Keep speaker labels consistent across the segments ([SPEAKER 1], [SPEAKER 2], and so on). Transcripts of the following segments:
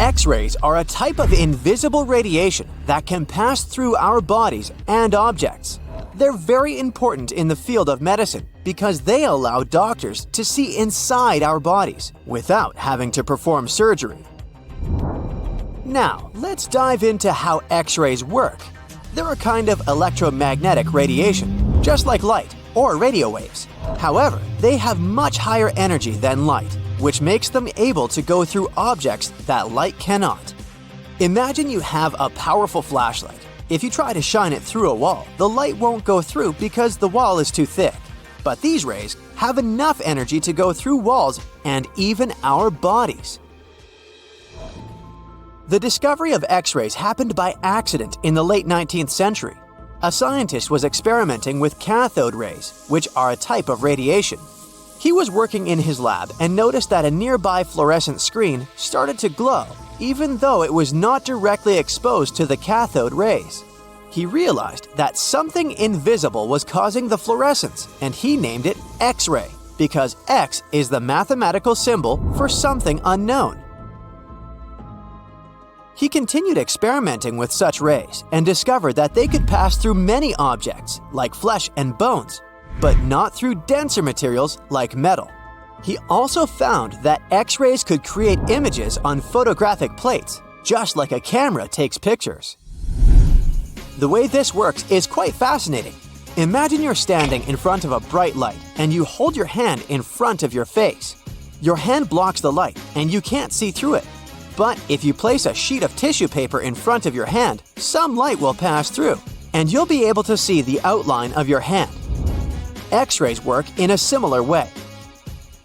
[SPEAKER 1] X-rays are a type of invisible radiation that can pass through our bodies and objects. They're very important in the field of medicine because they allow doctors to see inside our bodies without having to perform surgery. Now, let's dive into how X-rays work. They're a kind of electromagnetic radiation, just like light or radio waves. However, they have much higher energy than light, which makes them able to go through objects that light cannot. Imagine you have a powerful flashlight. If you try to shine it through a wall, the light won't go through because the wall is too thick. But these rays have enough energy to go through walls and even our bodies. The discovery of X-rays happened by accident in the late 19th century. A scientist was experimenting with cathode rays, which are a type of radiation. He was working in his lab and noticed that a nearby fluorescent screen started to glow, even though it was not directly exposed to the cathode rays. He realized that something invisible was causing the fluorescence, and he named it X-ray, because X is the mathematical symbol for something unknown. He continued experimenting with such rays and discovered that they could pass through many objects, like flesh and bones, but not through denser materials like metal. He also found that X-rays could create images on photographic plates, just like a camera takes pictures. The way this works is quite fascinating. Imagine you're standing in front of a bright light and you hold your hand in front of your face. Your hand blocks the light and you can't see through it. But if you place a sheet of tissue paper in front of your hand, some light will pass through, and you'll be able to see the outline of your hand. X-rays work in a similar way.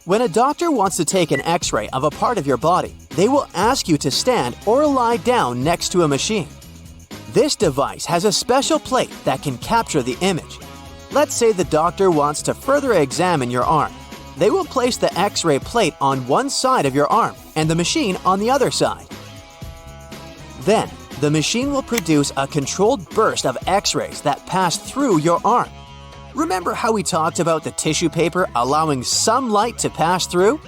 [SPEAKER 1] When a doctor wants to take an X-ray of a part of your body, they will ask you to stand or lie down next to a machine. This device has a special plate that can capture the image. Let's say the doctor wants to further examine your arm. They will place the X-ray plate on one side of your arm and the machine on the other side. Then, the machine will produce a controlled burst of X-rays that pass through your arm. Remember how we talked about the tissue paper allowing some light to pass through?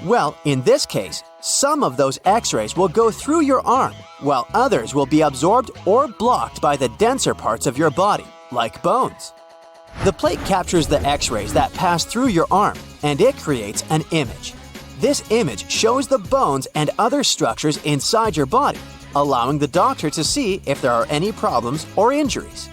[SPEAKER 1] Well, in this case, some of those X-rays will go through your arm, while others will be absorbed or blocked by the denser parts of your body, like bones. The plate captures the X-rays that pass through your arm, and it creates an image. This image shows the bones and other structures inside your body, allowing the doctor to see if there are any problems or injuries.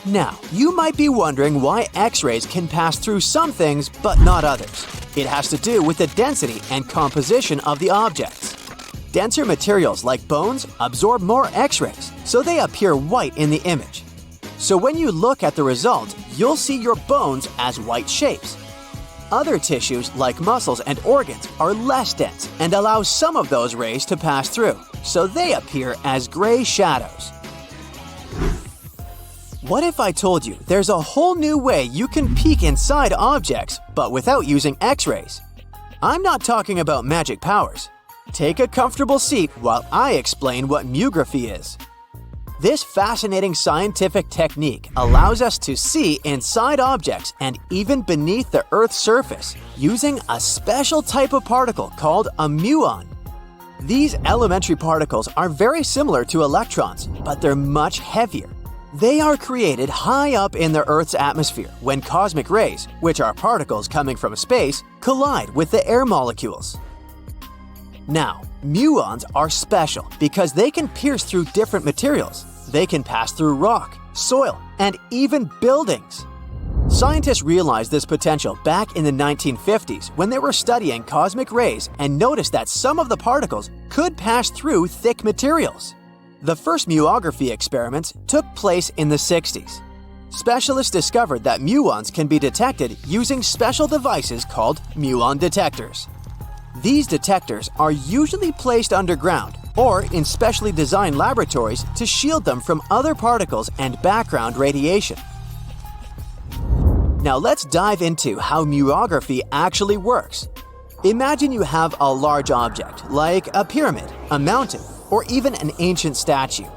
[SPEAKER 1] Now, you might be wondering why X-rays can pass through some things but not others. It has to do with the density and composition of the objects. Denser materials like bones absorb more X-rays, so they appear white in the image. So when you look at the result, you'll see your bones as white shapes. Other tissues like muscles and organs are less dense and allow some of those rays to pass through, so they appear as gray shadows. What if I told you there's a whole new way you can peek inside objects, but without using X-rays? I'm not talking about magic powers. Take a comfortable seat while I explain what myography is. This fascinating scientific technique allows us to see inside objects and even beneath the Earth's surface using a special type of particle called a muon. These elementary particles are very similar to electrons, but they're much heavier. They are created high up in the Earth's atmosphere when cosmic rays, which are particles coming from space, collide with the air molecules. Now, muons are special because they can pierce through different materials. They can pass through rock, soil, and even buildings. Scientists realized this potential back in the 1950s when they were studying cosmic rays and noticed that some of the particles could pass through thick materials. The first myography experiments took place in the 60s. Specialists discovered that muons can be detected using special devices called muon detectors. These detectors are usually placed underground or in specially designed laboratories to shield them from other particles and background radiation. Now let's dive into how myography actually works. Imagine you have a large object, like a pyramid, a mountain, or even an ancient statue,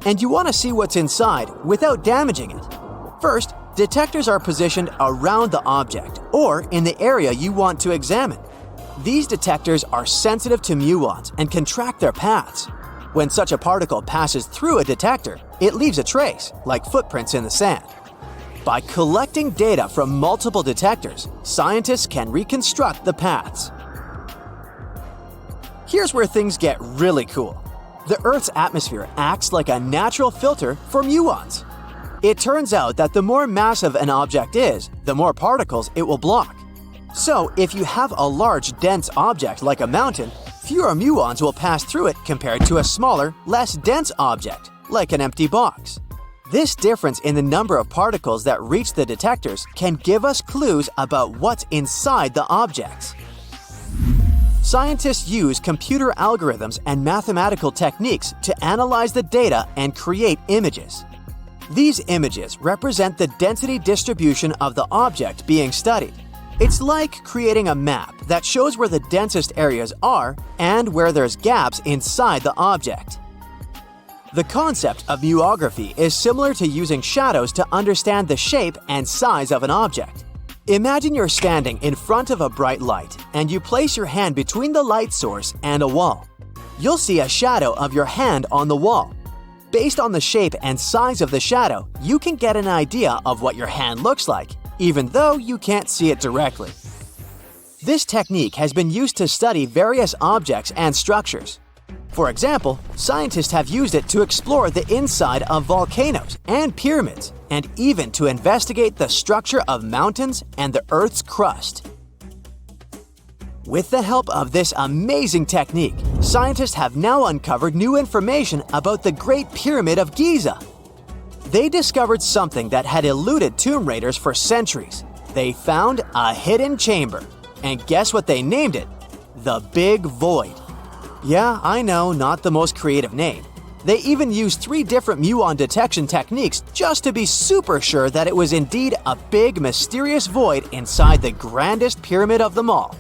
[SPEAKER 1] and you want to see what's inside without damaging it. First, detectors are positioned around the object or in the area you want to examine. These detectors are sensitive to muons and can track their paths. When such a particle passes through a detector, it leaves a trace, like footprints in the sand. By collecting data from multiple detectors, scientists can reconstruct the paths. Here's where things get really cool. The Earth's atmosphere acts like a natural filter for muons. It turns out that the more massive an object is, the more particles it will block. So, if you have a large, dense object like a mountain, fewer muons will pass through it compared to a smaller, less dense object, like an empty box. This difference in the number of particles that reach the detectors can give us clues about what's inside the objects. Scientists use computer algorithms and mathematical techniques to analyze the data and create images. These images represent the density distribution of the object being studied. It's like creating a map that shows where the densest areas are and where there's gaps inside the object. The concept of muography is similar to using shadows to understand the shape and size of an object. Imagine you're standing in front of a bright light and you place your hand between the light source and a wall. You'll see a shadow of your hand on the wall. Based on the shape and size of the shadow, you can get an idea of what your hand looks like, even though you can't see it directly. This technique has been used to study various objects and structures. For example, scientists have used it to explore the inside of volcanoes and pyramids, and even to investigate the structure of mountains and the Earth's crust. With the help of this amazing technique, scientists have now uncovered new information about the Great Pyramid of Giza. They discovered something that had eluded tomb raiders for centuries. They found a hidden chamber. And guess what they named it? The Big Void. Yeah, I know, not the most creative name. They even used 3 different muon detection techniques just to be super sure that it was indeed a big, mysterious void inside the grandest pyramid of them all.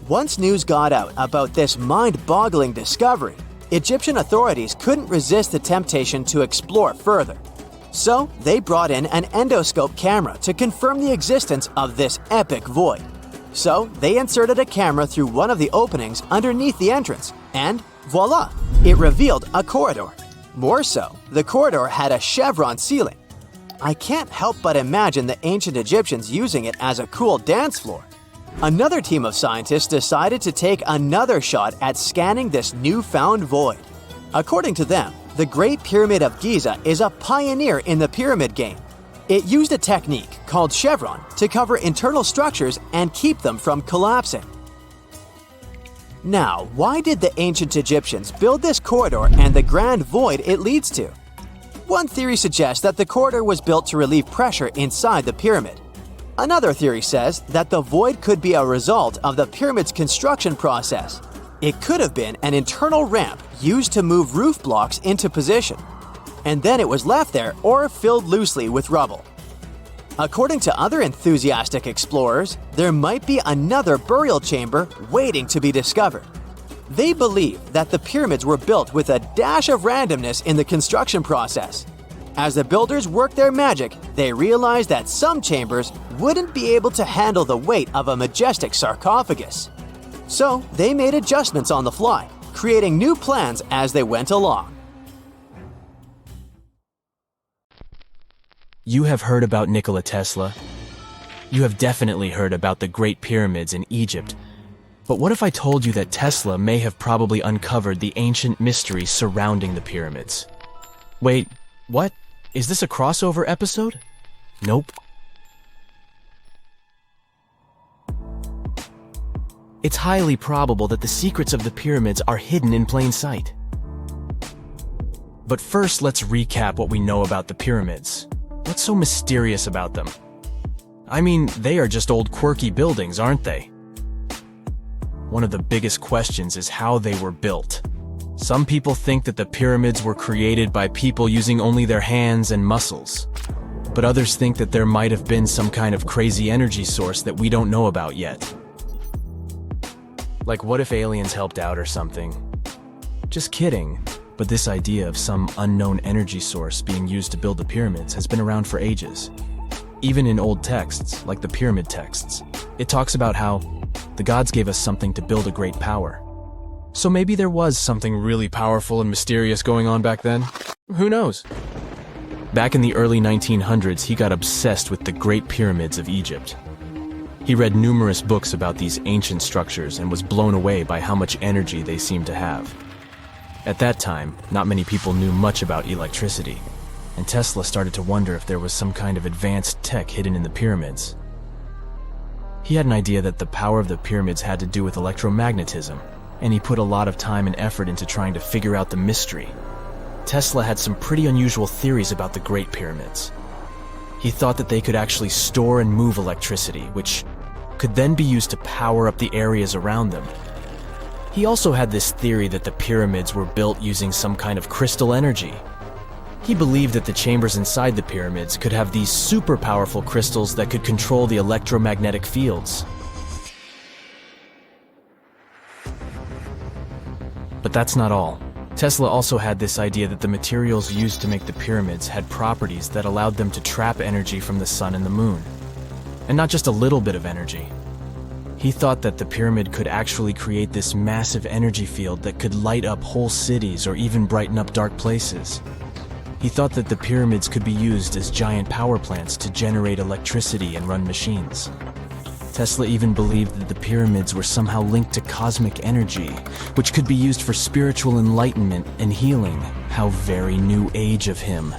[SPEAKER 1] Once news got out about this mind-boggling discovery, Egyptian authorities couldn't resist the temptation to explore further. So, they brought in an endoscope camera to confirm the existence of this epic void. So, they inserted a camera through one of the openings underneath the entrance, and voila! It revealed a corridor. More so, the corridor had a chevron ceiling. I can't help but imagine the ancient Egyptians using it as a cool dance floor. Another team of scientists decided to take another shot at scanning this newfound void. According to them, the Great Pyramid of Giza is a pioneer in the pyramid game. It used a technique called chevron to cover internal structures and keep them from collapsing. Now, why did the ancient Egyptians build this corridor and the grand void it leads to? One theory suggests that the corridor was built to relieve pressure inside the pyramid. Another theory says that the void could be a result of the pyramid's construction process. It could have been an internal ramp used to move roof blocks into position, and then it was left there or filled loosely with rubble. According to other enthusiastic explorers, there might be another burial chamber waiting to be discovered. They believe that the pyramids were built with a dash of randomness in the construction process. As the builders worked their magic, they realized that some chambers wouldn't be able to handle the weight of a majestic sarcophagus. So they made adjustments on the fly, creating new plans as they went along.
[SPEAKER 2] You have heard about Nikola Tesla. You have definitely heard about the Great Pyramids in Egypt. But what if I told you that Tesla may have probably uncovered the ancient mysteries surrounding the pyramids? Wait, what? Is this a crossover episode? Nope. It's highly probable that the secrets of the pyramids are hidden in plain sight. But first, let's recap what we know about the pyramids. What's so mysterious about them? I mean, they are just old quirky buildings, aren't they? One of the biggest questions is how they were built. Some people think that the pyramids were created by people using only their hands and muscles. But others think that there might have been some kind of crazy energy source that we don't know about yet. Like, what if aliens helped out or something? Just kidding. But this idea of some unknown energy source being used to build the pyramids has been around for ages. Even in old texts, like the pyramid texts, it talks about how the gods gave us something to build a great power. So maybe there was something really powerful and mysterious going on back then? Who knows? Back in the early 1900s, he got obsessed with the Great Pyramids of Egypt. He read numerous books about these ancient structures and was blown away by how much energy they seemed to have. At that time, not many people knew much about electricity, and Tesla started to wonder if there was some kind of advanced tech hidden in the pyramids. He had an idea that the power of the pyramids had to do with electromagnetism, and he put a lot of time and effort into trying to figure out the mystery. Tesla had some pretty unusual theories about the Great Pyramids. He thought that they could actually store and move electricity, which could then be used to power up the areas around them. He also had this theory that the pyramids were built using some kind of crystal energy. He believed that the chambers inside the pyramids could have these super powerful crystals that could control the electromagnetic fields. But that's not all. Tesla also had this idea that the materials used to make the pyramids had properties that allowed them to trap energy from the sun and the moon. And not just a little bit of energy. He thought that the pyramid could actually create this massive energy field that could light up whole cities or even brighten up dark places. He thought that the pyramids could be used as giant power plants to generate electricity and run machines. Tesla even believed that the pyramids were somehow linked to cosmic energy, which could be used for spiritual enlightenment and healing. How very new age of him.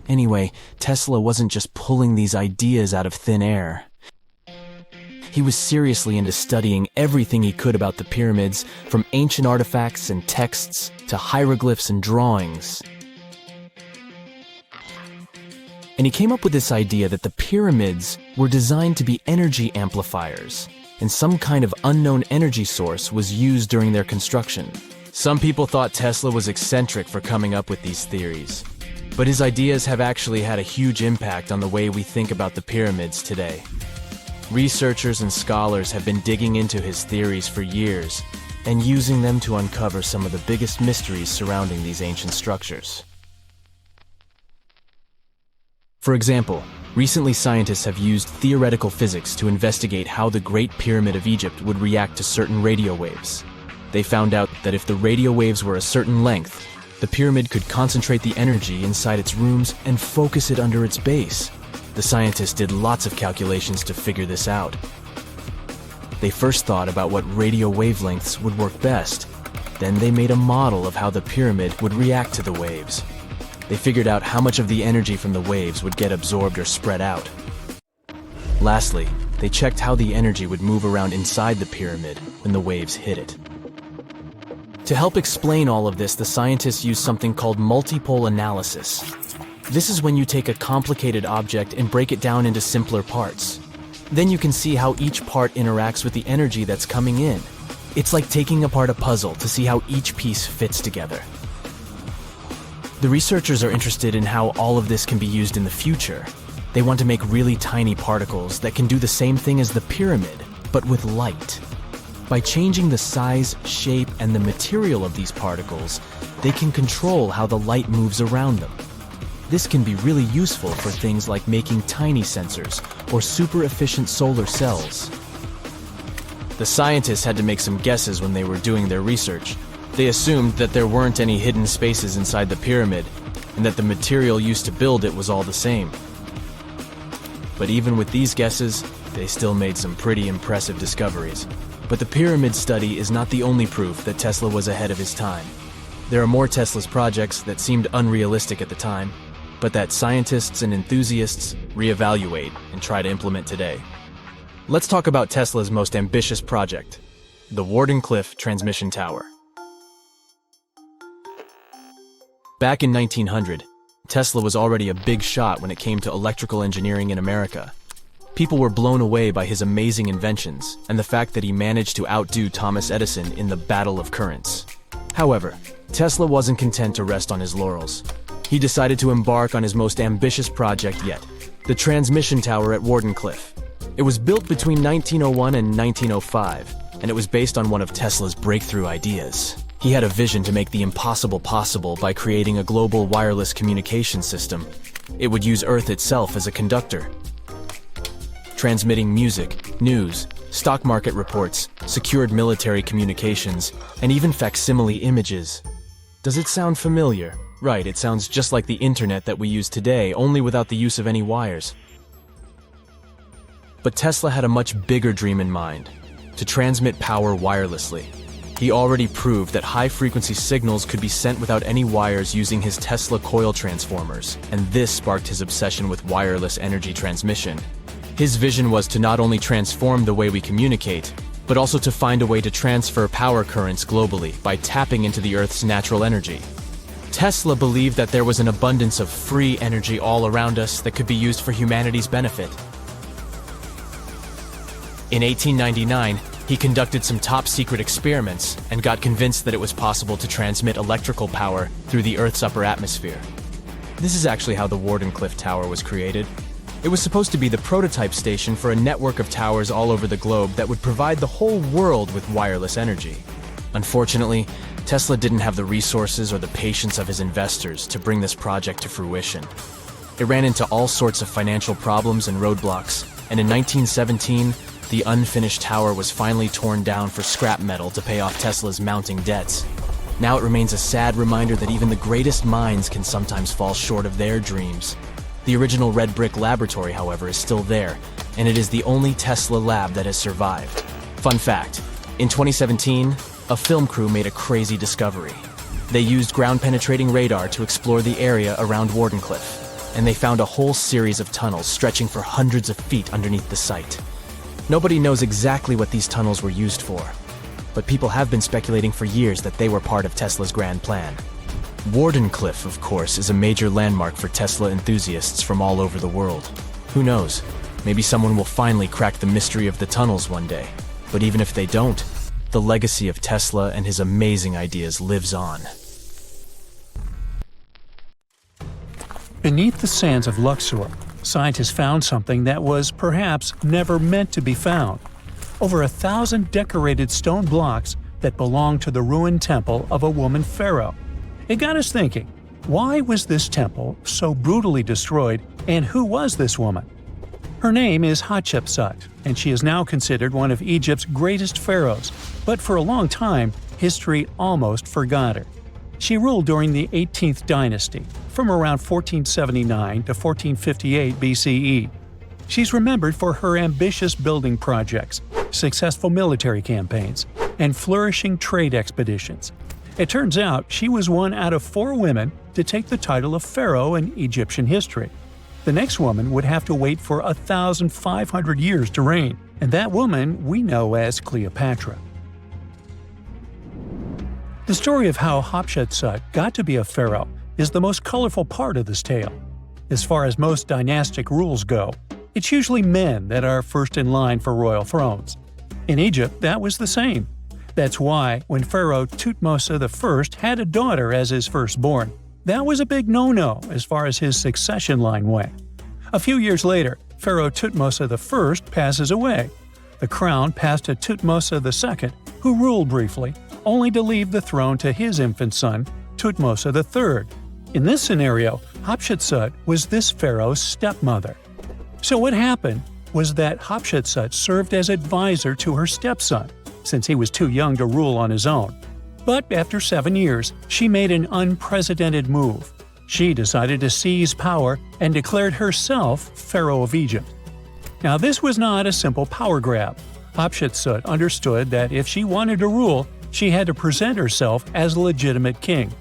[SPEAKER 2] Anyway, Tesla wasn't just pulling these ideas out of thin air. He was seriously into studying everything he could about the pyramids, from ancient artifacts and texts to hieroglyphs and drawings. And he came up with this idea that the pyramids were designed to be energy amplifiers, and some kind of unknown energy source was used during their construction. Some people thought Tesla was eccentric for coming up with these theories, but his ideas have actually had a huge impact on the way we think about the pyramids today. Researchers and scholars have been digging into his theories for years and using them to uncover some of the biggest mysteries surrounding these ancient structures. For example, recently scientists have used theoretical physics to investigate how the Great Pyramid of Egypt would react to certain radio waves. They found out that if the radio waves were a certain length, the pyramid could concentrate the energy inside its rooms and focus it under its base. The scientists did lots of calculations to figure this out. They first thought about what radio wavelengths would work best. Then they made a model of how the pyramid would react to the waves. They figured out how much of the energy from the waves would get absorbed or spread out. Lastly, they checked how the energy would move around inside the pyramid when the waves hit it. To help explain all of this, the scientists used something called multipole analysis. This is when you take a complicated object and break it down into simpler parts. Then you can see how each part interacts with the energy that's coming in. It's like taking apart a puzzle to see how each piece fits together. The researchers are interested in how all of this can be used in the future. They want to make really tiny particles that can do the same thing as the pyramid, but with light. By changing the size, shape, and the material of these particles, they can control how the light moves around them. This can be really useful for things like making tiny sensors or super efficient solar cells. The scientists had to make some guesses when they were doing their research. They assumed that there weren't any hidden spaces inside the pyramid, and that the material used to build it was all the same. But even with these guesses, they still made some pretty impressive discoveries. But the pyramid study is not the only proof that Tesla was ahead of his time. There are more Tesla's projects that seemed unrealistic at the time, but that scientists and enthusiasts reevaluate and try to implement today. Let's talk about Tesla's most ambitious project, the Wardenclyffe Transmission Tower. Back in 1900, Tesla was already a big shot when it came to electrical engineering in America. People were blown away by his amazing inventions and the fact that he managed to outdo Thomas Edison in the battle of currents. However, Tesla wasn't content to rest on his laurels. He decided to embark on his most ambitious project yet, the transmission tower at Wardenclyffe. It was built between 1901 and 1905, and it was based on one of Tesla's breakthrough ideas. He had a vision to make the impossible possible by creating a global wireless communication system. It would use Earth itself as a conductor, transmitting music, news, stock market reports, secured military communications, and even facsimile images. Does it sound familiar? Right, it sounds just like the internet that we use today, only without the use of any wires. But Tesla had a much bigger dream in mind: to transmit power wirelessly. He already proved that high-frequency signals could be sent without any wires using his Tesla coil transformers, and this sparked his obsession with wireless energy transmission. His vision was to not only transform the way we communicate, but also to find a way to transfer power currents globally by tapping into the Earth's natural energy. Tesla believed that there was an abundance of free energy all around us that could be used for humanity's benefit. In 1899, he conducted some top-secret experiments and got convinced that it was possible to transmit electrical power through the Earth's upper atmosphere. This is actually how the Wardenclyffe Tower was created. It was supposed to be the prototype station for a network of towers all over the globe that would provide the whole world with wireless energy. Unfortunately, Tesla didn't have the resources or the patience of his investors to bring this project to fruition. It ran into all sorts of financial problems and roadblocks, and in 1917, the unfinished tower was finally torn down for scrap metal to pay off Tesla's mounting debts. Now it remains a sad reminder that even the greatest minds can sometimes fall short of their dreams. The original red brick laboratory, however, is still there, and it is the only Tesla lab that has survived. Fun fact, in 2017, a film crew made a crazy discovery. They used ground-penetrating radar to explore the area around Wardenclyffe, and they found a whole series of tunnels stretching for hundreds of feet underneath the site. Nobody knows exactly what these tunnels were used for, but people have been speculating for years that they were part of Tesla's grand plan. Wardenclyffe, of course, is a major landmark for Tesla enthusiasts from all over the world. Who knows? Maybe someone will finally crack the mystery of the tunnels one day. But even if they don't, the legacy of Tesla and his amazing ideas lives on.
[SPEAKER 3] Beneath the sands of Luxor, scientists found something that was perhaps never meant to be found. Over 1,000 decorated stone blocks that belonged to the ruined temple of a woman pharaoh. It got us thinking, why was this temple so brutally destroyed, and who was this woman? Her name is Hatshepsut, and she is now considered one of Egypt's greatest pharaohs, but for a long time, history almost forgot her. She ruled during the 18th dynasty, from around 1479 to 1458 BCE. She's remembered for her ambitious building projects, successful military campaigns, and flourishing trade expeditions. It turns out she was one out of 4 women to take the title of pharaoh in Egyptian history. The next woman would have to wait for 1,500 years to reign, and that woman we know as Cleopatra. The story of how Hatshepsut got to be a pharaoh is the most colorful part of this tale. As far as most dynastic rules go, it's usually men that are first in line for royal thrones. In Egypt, that was the same. That's why, when Pharaoh Thutmose I had a daughter as his firstborn, that was a big no-no as far as his succession line went. A few years later, Pharaoh Thutmose I passes away. The crown passed to Thutmose II, who ruled briefly, only to leave the throne to his infant son, Thutmose III. In this scenario, Hatshepsut was this pharaoh's stepmother. So what happened was that Hatshepsut served as advisor to her stepson, since he was too young to rule on his own. But after 7 years, she made an unprecedented move. She decided to seize power and declared herself Pharaoh of Egypt. Now this was not a simple power grab. Hatshepsut understood that if she wanted to rule, she had to present herself as a legitimate king.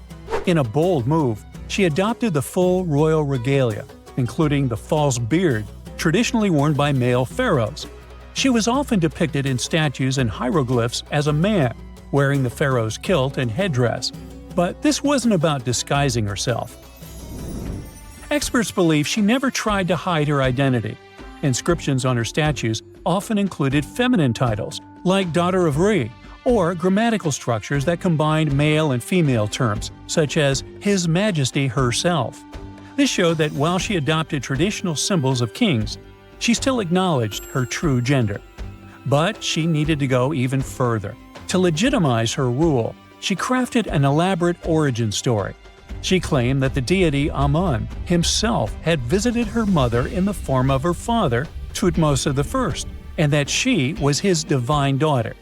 [SPEAKER 3] In a bold move, she adopted the full royal regalia, including the false beard, traditionally worn by male pharaohs. She was often depicted in statues and hieroglyphs as a man, wearing the pharaoh's kilt and headdress. But this wasn't about disguising herself. Experts believe she never tried to hide her identity. Inscriptions on her statues often included feminine titles, like Daughter of Re, or grammatical structures that combined male and female terms, such as His Majesty herself. This showed that while she adopted traditional symbols of kings, she still acknowledged her true gender. But she needed to go even further. To legitimize her rule, she crafted an elaborate origin story. She claimed that the deity Amun himself had visited her mother in the form of her father, Thutmose I, and that she was his divine daughter.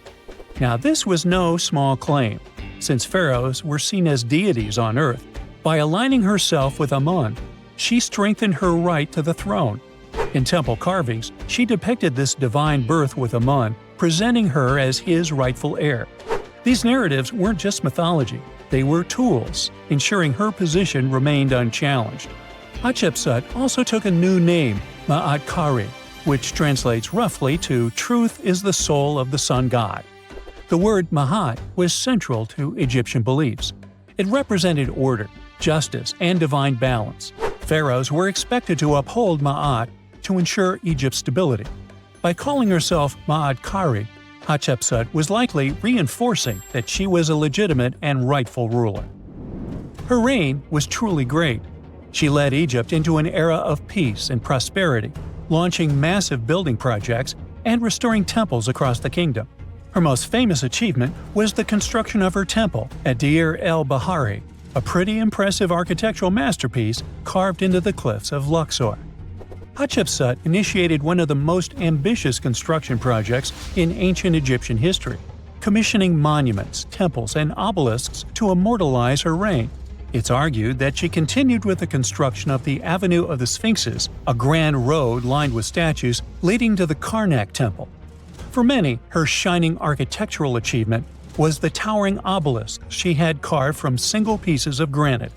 [SPEAKER 3] Now, this was no small claim, since pharaohs were seen as deities on earth. By aligning herself with Amun, she strengthened her right to the throne. In temple carvings, she depicted this divine birth with Amun, presenting her as his rightful heir. These narratives weren't just mythology, they were tools, ensuring her position remained unchallenged. Hatshepsut also took a new name, Ma'at Kari, which translates roughly to "truth is the soul of the sun god." The word Ma'at was central to Egyptian beliefs. It represented order, justice, and divine balance. Pharaohs were expected to uphold Ma'at to ensure Egypt's stability. By calling herself Ma'at Kari, Hatshepsut was likely reinforcing that she was a legitimate and rightful ruler. Her reign was truly great. She led Egypt into an era of peace and prosperity, launching massive building projects and restoring temples across the kingdom. Her most famous achievement was the construction of her temple at Deir el-Bahari, a pretty impressive architectural masterpiece carved into the cliffs of Luxor. Hatshepsut initiated one of the most ambitious construction projects in ancient Egyptian history, commissioning monuments, temples, and obelisks to immortalize her reign. It's argued that she continued with the construction of the Avenue of the Sphinxes, a grand road lined with statues leading to the Karnak Temple. For many, her shining architectural achievement was the towering obelisk she had carved from single pieces of granite.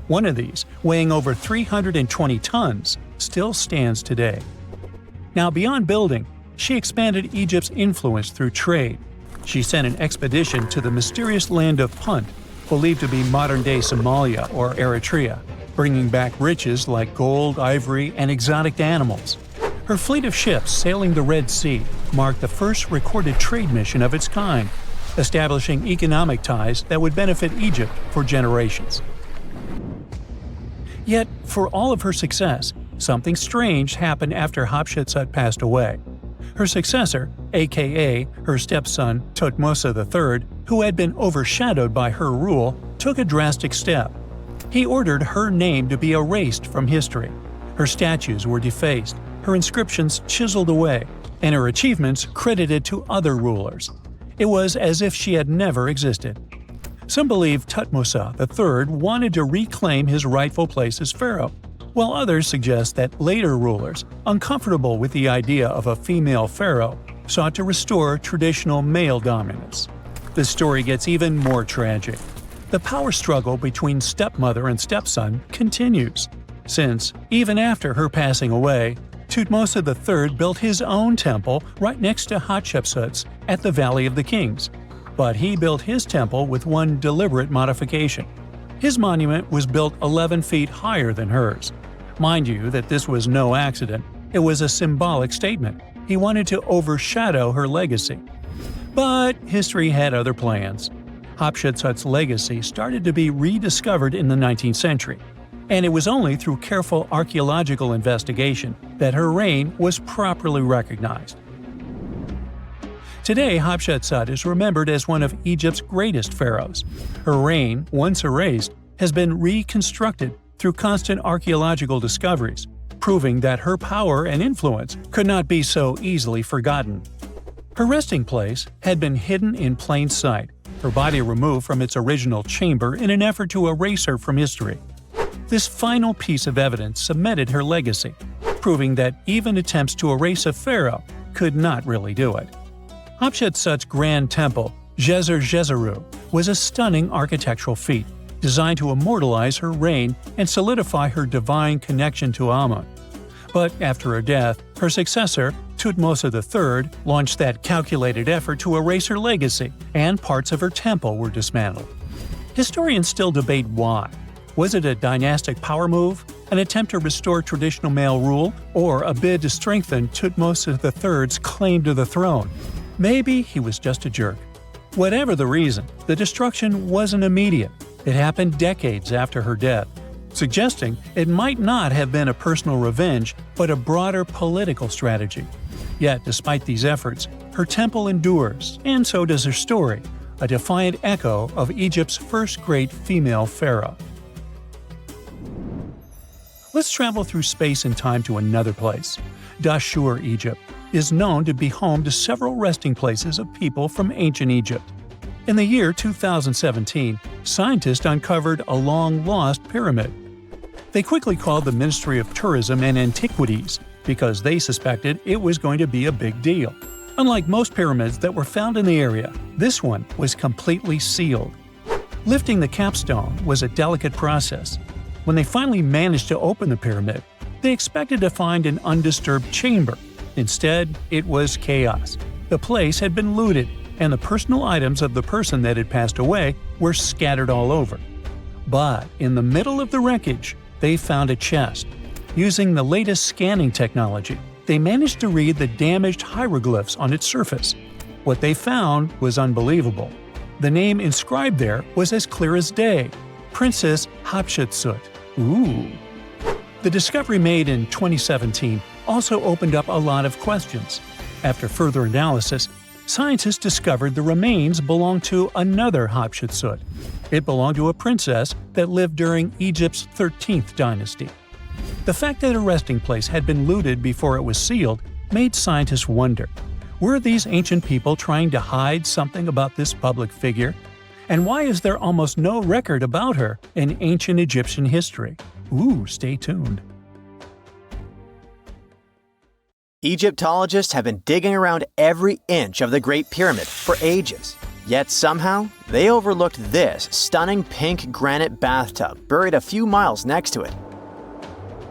[SPEAKER 3] One of these, weighing over 320 tons, still stands today. Now, beyond building, she expanded Egypt's influence through trade. She sent an expedition to the mysterious land of Punt, believed to be modern-day Somalia or Eritrea, bringing back riches like gold, ivory, and exotic animals. Her fleet of ships sailing the Red Sea marked the first recorded trade mission of its kind, establishing economic ties that would benefit Egypt for generations. Yet, for all of her success, something strange happened after Hatshepsut passed away. Her successor, aka her stepson Thutmose III, who had been overshadowed by her rule, took a drastic step. He ordered her name to be erased from history. Her statues were defaced, her inscriptions chiseled away, and her achievements credited to other rulers. It was as if she had never existed. Some believe Thutmose III wanted to reclaim his rightful place as pharaoh, while others suggest that later rulers, uncomfortable with the idea of a female pharaoh, sought to restore traditional male dominance. The story gets even more tragic. The power struggle between stepmother and stepson continues, since, even after her passing away, Thutmose III built his own temple right next to Hatshepsut's at the Valley of the Kings. But he built his temple with one deliberate modification. His monument was built 11 feet higher than hers. Mind you that this was no accident, it was a symbolic statement. He wanted to overshadow her legacy. But history had other plans. Hatshepsut's legacy started to be rediscovered in the 19th century, and it was only through careful archaeological investigation that her reign was properly recognized. Today, Hatshepsut is remembered as one of Egypt's greatest pharaohs. Her reign, once erased, has been reconstructed through constant archaeological discoveries, proving that her power and influence could not be so easily forgotten. Her resting place had been hidden in plain sight, her body removed from its original chamber in an effort to erase her from history. This final piece of evidence cemented her legacy, proving that even attempts to erase a pharaoh could not really do it. Hatshepsut's grand temple, Djeser-Djeseru, was a stunning architectural feat, designed to immortalize her reign and solidify her divine connection to Amun. But after her death, her successor, Thutmose III, launched that calculated effort to erase her legacy, and parts of her temple were dismantled. Historians still debate why. Was it a dynastic power move, an attempt to restore traditional male rule, or a bid to strengthen Thutmose III's claim to the throne? Maybe he was just a jerk. Whatever the reason, the destruction wasn't immediate. It happened decades after her death, suggesting it might not have been a personal revenge, but a broader political strategy. Yet, despite these efforts, her temple endures, and so does her story, a defiant echo of Egypt's first great female pharaoh. Let's travel through space and time to another place, Dashur, Egypt. is known to be home to several resting places of people from ancient Egypt. In the year 2017, scientists uncovered a long-lost pyramid. They quickly called the Ministry of Tourism and Antiquities because they suspected it was going to be a big deal. Unlike most pyramids that were found in the area, this one was completely sealed. Lifting the capstone was a delicate process. When they finally managed to open the pyramid, they expected to find an undisturbed chamber. Instead, it was chaos. The place had been looted, and the personal items of the person that had passed away were scattered all over. But in the middle of the wreckage, they found a chest. Using the latest scanning technology, they managed to read the damaged hieroglyphs on its surface. What they found was unbelievable. The name inscribed there was as clear as day: Princess Hatshepsut. Ooh. The discovery made in 2017 also opened up a lot of questions. After further analysis, scientists discovered the remains belonged to another Hatshepsut. It belonged to a princess that lived during Egypt's 13th dynasty. The fact that a resting place had been looted before it was sealed made scientists wonder, were these ancient people trying to hide something about this public figure? And why is there almost no record about her in ancient Egyptian history? Ooh, stay tuned.
[SPEAKER 1] Egyptologists have been digging around every inch of the Great Pyramid for ages. Yet somehow, they overlooked this stunning pink granite bathtub buried a few miles next to it.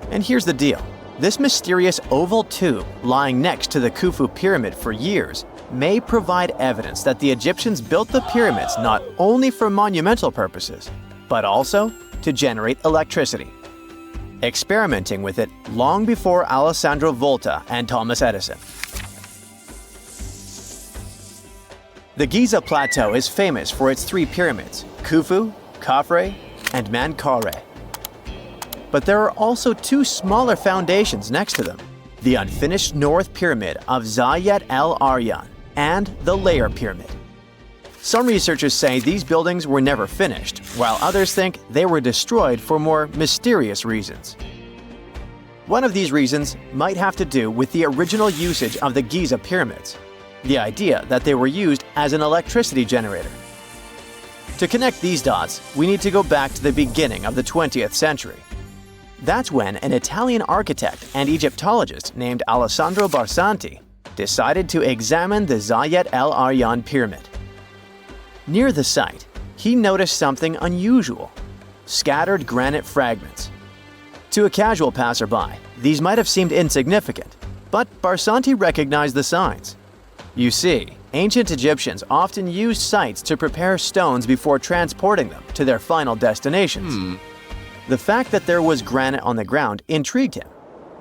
[SPEAKER 1] And here's the deal. This mysterious oval tube lying next to the Khufu pyramid for years may provide evidence that the Egyptians built the pyramids not only for monumental purposes, but also to generate electricity, experimenting with it long before Alessandro Volta and Thomas Edison. The Giza Plateau is famous for its three pyramids, Khufu, Khafre, and Menkaure. But there are also two smaller foundations next to them, the unfinished North Pyramid of Zayat el-Aryan and the Layer Pyramid. Some researchers say these buildings were never finished, while others think they were destroyed for more mysterious reasons. One of these reasons might have to do with the original usage of the Giza pyramids, the idea that they were used as an electricity generator. To connect these dots, we need to go back to the beginning of the 20th century. That's when an Italian architect and Egyptologist named Alessandro Barsanti decided to examine the Zayat el-Aryan pyramid. Near the site, he noticed something unusual: scattered granite fragments. To a casual passerby, these might have seemed insignificant, but Barsanti recognized the signs. You see, ancient Egyptians often used sites to prepare stones before transporting them to their final destinations. The fact that there was granite on the ground intrigued him.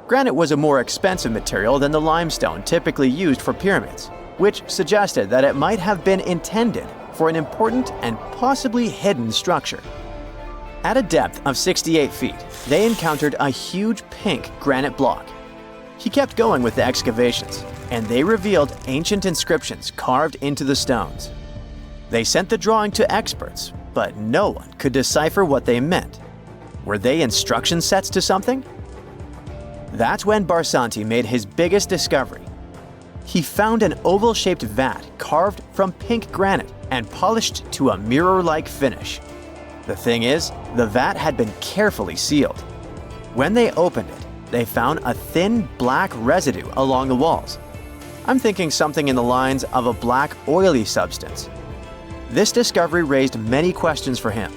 [SPEAKER 1] Granite was a more expensive material than the limestone typically used for pyramids, which suggested that it might have been intended for an important and possibly hidden structure. At a depth of 68 feet, they encountered a huge pink granite block. He kept going with the excavations, and they revealed ancient inscriptions carved into the stones. They sent the drawing to experts, but no one could decipher what they meant. Were they instruction sets to something? That's when Barsanti made his biggest discovery. He found an oval-shaped vat carved from pink granite and polished to a mirror-like finish. The thing is, the vat had been carefully sealed. When they opened it, they found a thin black residue along the walls. I'm thinking something in the lines of a black oily substance. This discovery raised many questions for him.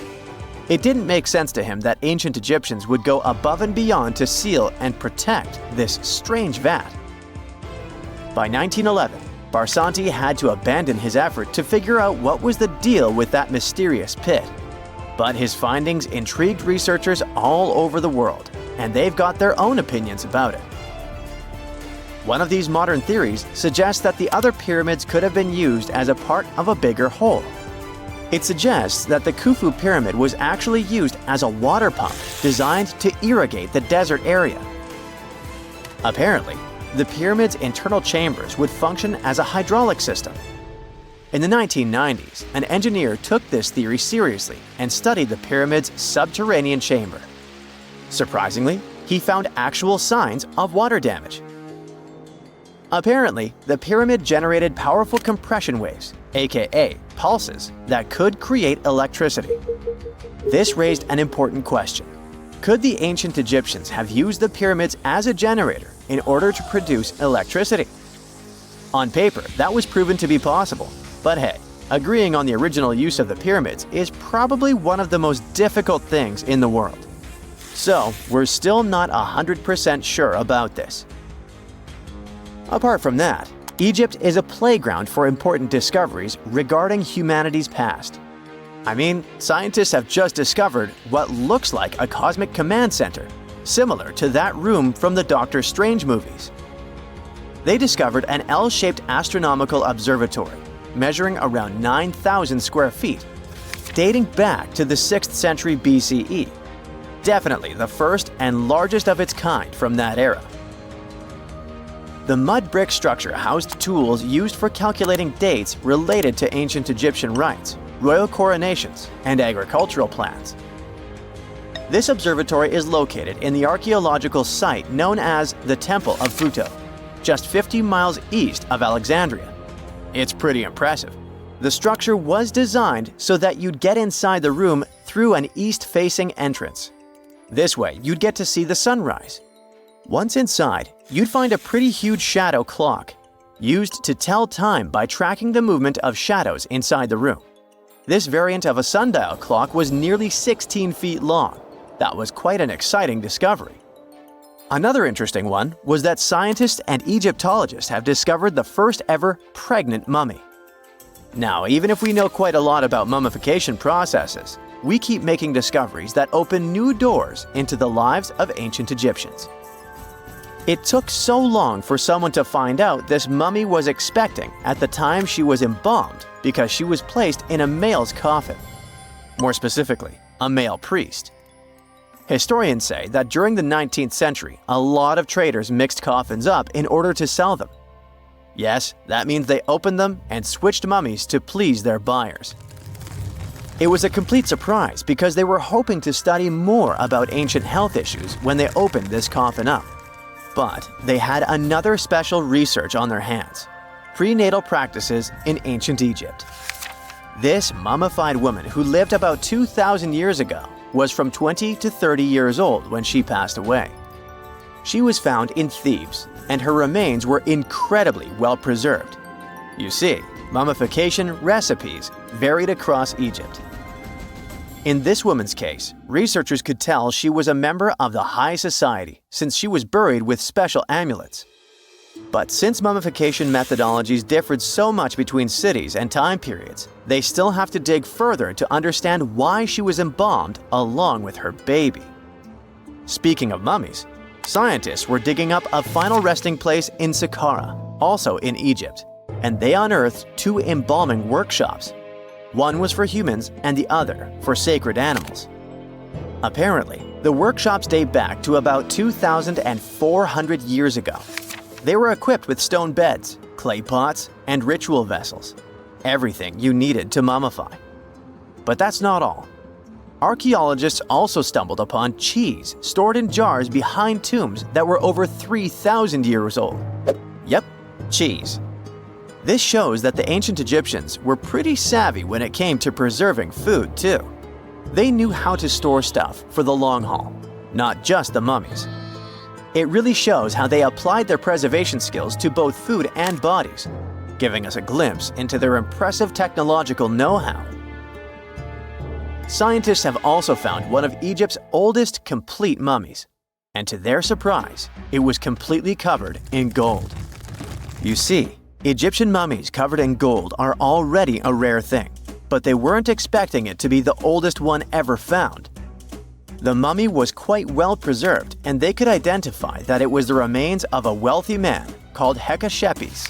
[SPEAKER 1] It didn't make sense to him that ancient Egyptians would go above and beyond to seal and protect this strange vat. By 1911, Barsanti had to abandon his effort to figure out what was the deal with that mysterious pit. But his findings intrigued researchers all over the world, and they've got their own opinions about it. One of these modern theories suggests that the other pyramids could have been used as a part of a bigger whole. It suggests that the Khufu pyramid was actually used as a water pump designed to irrigate the desert area. Apparently, the pyramid's internal chambers would function as a hydraulic system. In the 1990s, an engineer took this theory seriously and studied the pyramid's subterranean chamber. Surprisingly, he found actual signs of water damage. Apparently, the pyramid generated powerful compression waves, aka pulses, that could create electricity. This raised an important question. Could the ancient Egyptians have used the pyramids as a generator in order to produce electricity? On paper, that was proven to be possible, but hey, agreeing on the original use of the pyramids is probably one of the most difficult things in the world. So, we're still not 100% sure about this. Apart from that, Egypt is a playground for important discoveries regarding humanity's past. I mean, scientists have just discovered what looks like a cosmic command center, similar to that room from the Doctor Strange movies. They discovered an L-shaped astronomical observatory, measuring around 9,000 square feet, dating back to the 6th century BCE. Definitely the first and largest of its kind from that era. The mud brick structure housed tools used for calculating dates related to ancient Egyptian rites, royal coronations, and agricultural plans. This observatory is located in the archaeological site known as the Temple of Buto, just 50 miles east of Alexandria. It's pretty impressive. The structure was designed so that you'd get inside the room through an east-facing entrance. This way, you'd get to see the sunrise. Once inside, you'd find a pretty huge shadow clock, used to tell time by tracking the movement of shadows inside the room. This variant of a sundial clock was nearly 16 feet long. That was quite an exciting discovery. Another interesting one was that scientists and Egyptologists have discovered the first ever pregnant mummy. Now, even if we know quite a lot about mummification processes, we keep making discoveries that open new doors into the lives of ancient Egyptians. It took so long for someone to find out this mummy was expecting at the time she was embalmed because she was placed in a male's coffin. More specifically, a male priest. Historians say that during the 19th century, a lot of traders mixed coffins up in order to sell them. Yes, that means they opened them and switched mummies to please their buyers. It was a complete surprise because they were hoping to study more about ancient health issues when they opened this coffin up. But they had another special research on their hands: prenatal practices in ancient Egypt. This mummified woman who lived about 2,000 years ago was from 20 to 30 years old when she passed away. She was found in Thebes, and her remains were incredibly well preserved. You see, mummification recipes varied across Egypt. In this woman's case, researchers could tell she was a member of the high society since she was buried with special amulets. But since mummification methodologies differed so much between cities and time periods, they still have to dig further to understand why she was embalmed along with her baby. Speaking of mummies, scientists were digging up a final resting place in Saqqara, also in Egypt, and they unearthed 2 embalming workshops. One was for humans and the other for sacred animals. Apparently, the workshops date back to about 2,400 years ago. They were equipped with stone beds, clay pots, and ritual vessels. Everything you needed to mummify. But that's not all. Archaeologists also stumbled upon cheese stored in jars behind tombs that were over 3,000 years old. Yep, cheese. This shows that the ancient Egyptians were pretty savvy when it came to preserving food, too. They knew how to store stuff for the long haul, not just the mummies. It really shows how they applied their preservation skills to both food and bodies, giving us a glimpse into their impressive technological know-how. Scientists have also found one of Egypt's oldest complete mummies, and to their surprise, it was completely covered in gold. You see, Egyptian mummies covered in gold are already a rare thing, but they weren't expecting it to be the oldest one ever found. The mummy was quite well preserved, and they could identify that it was the remains of a wealthy man called Hekashepes.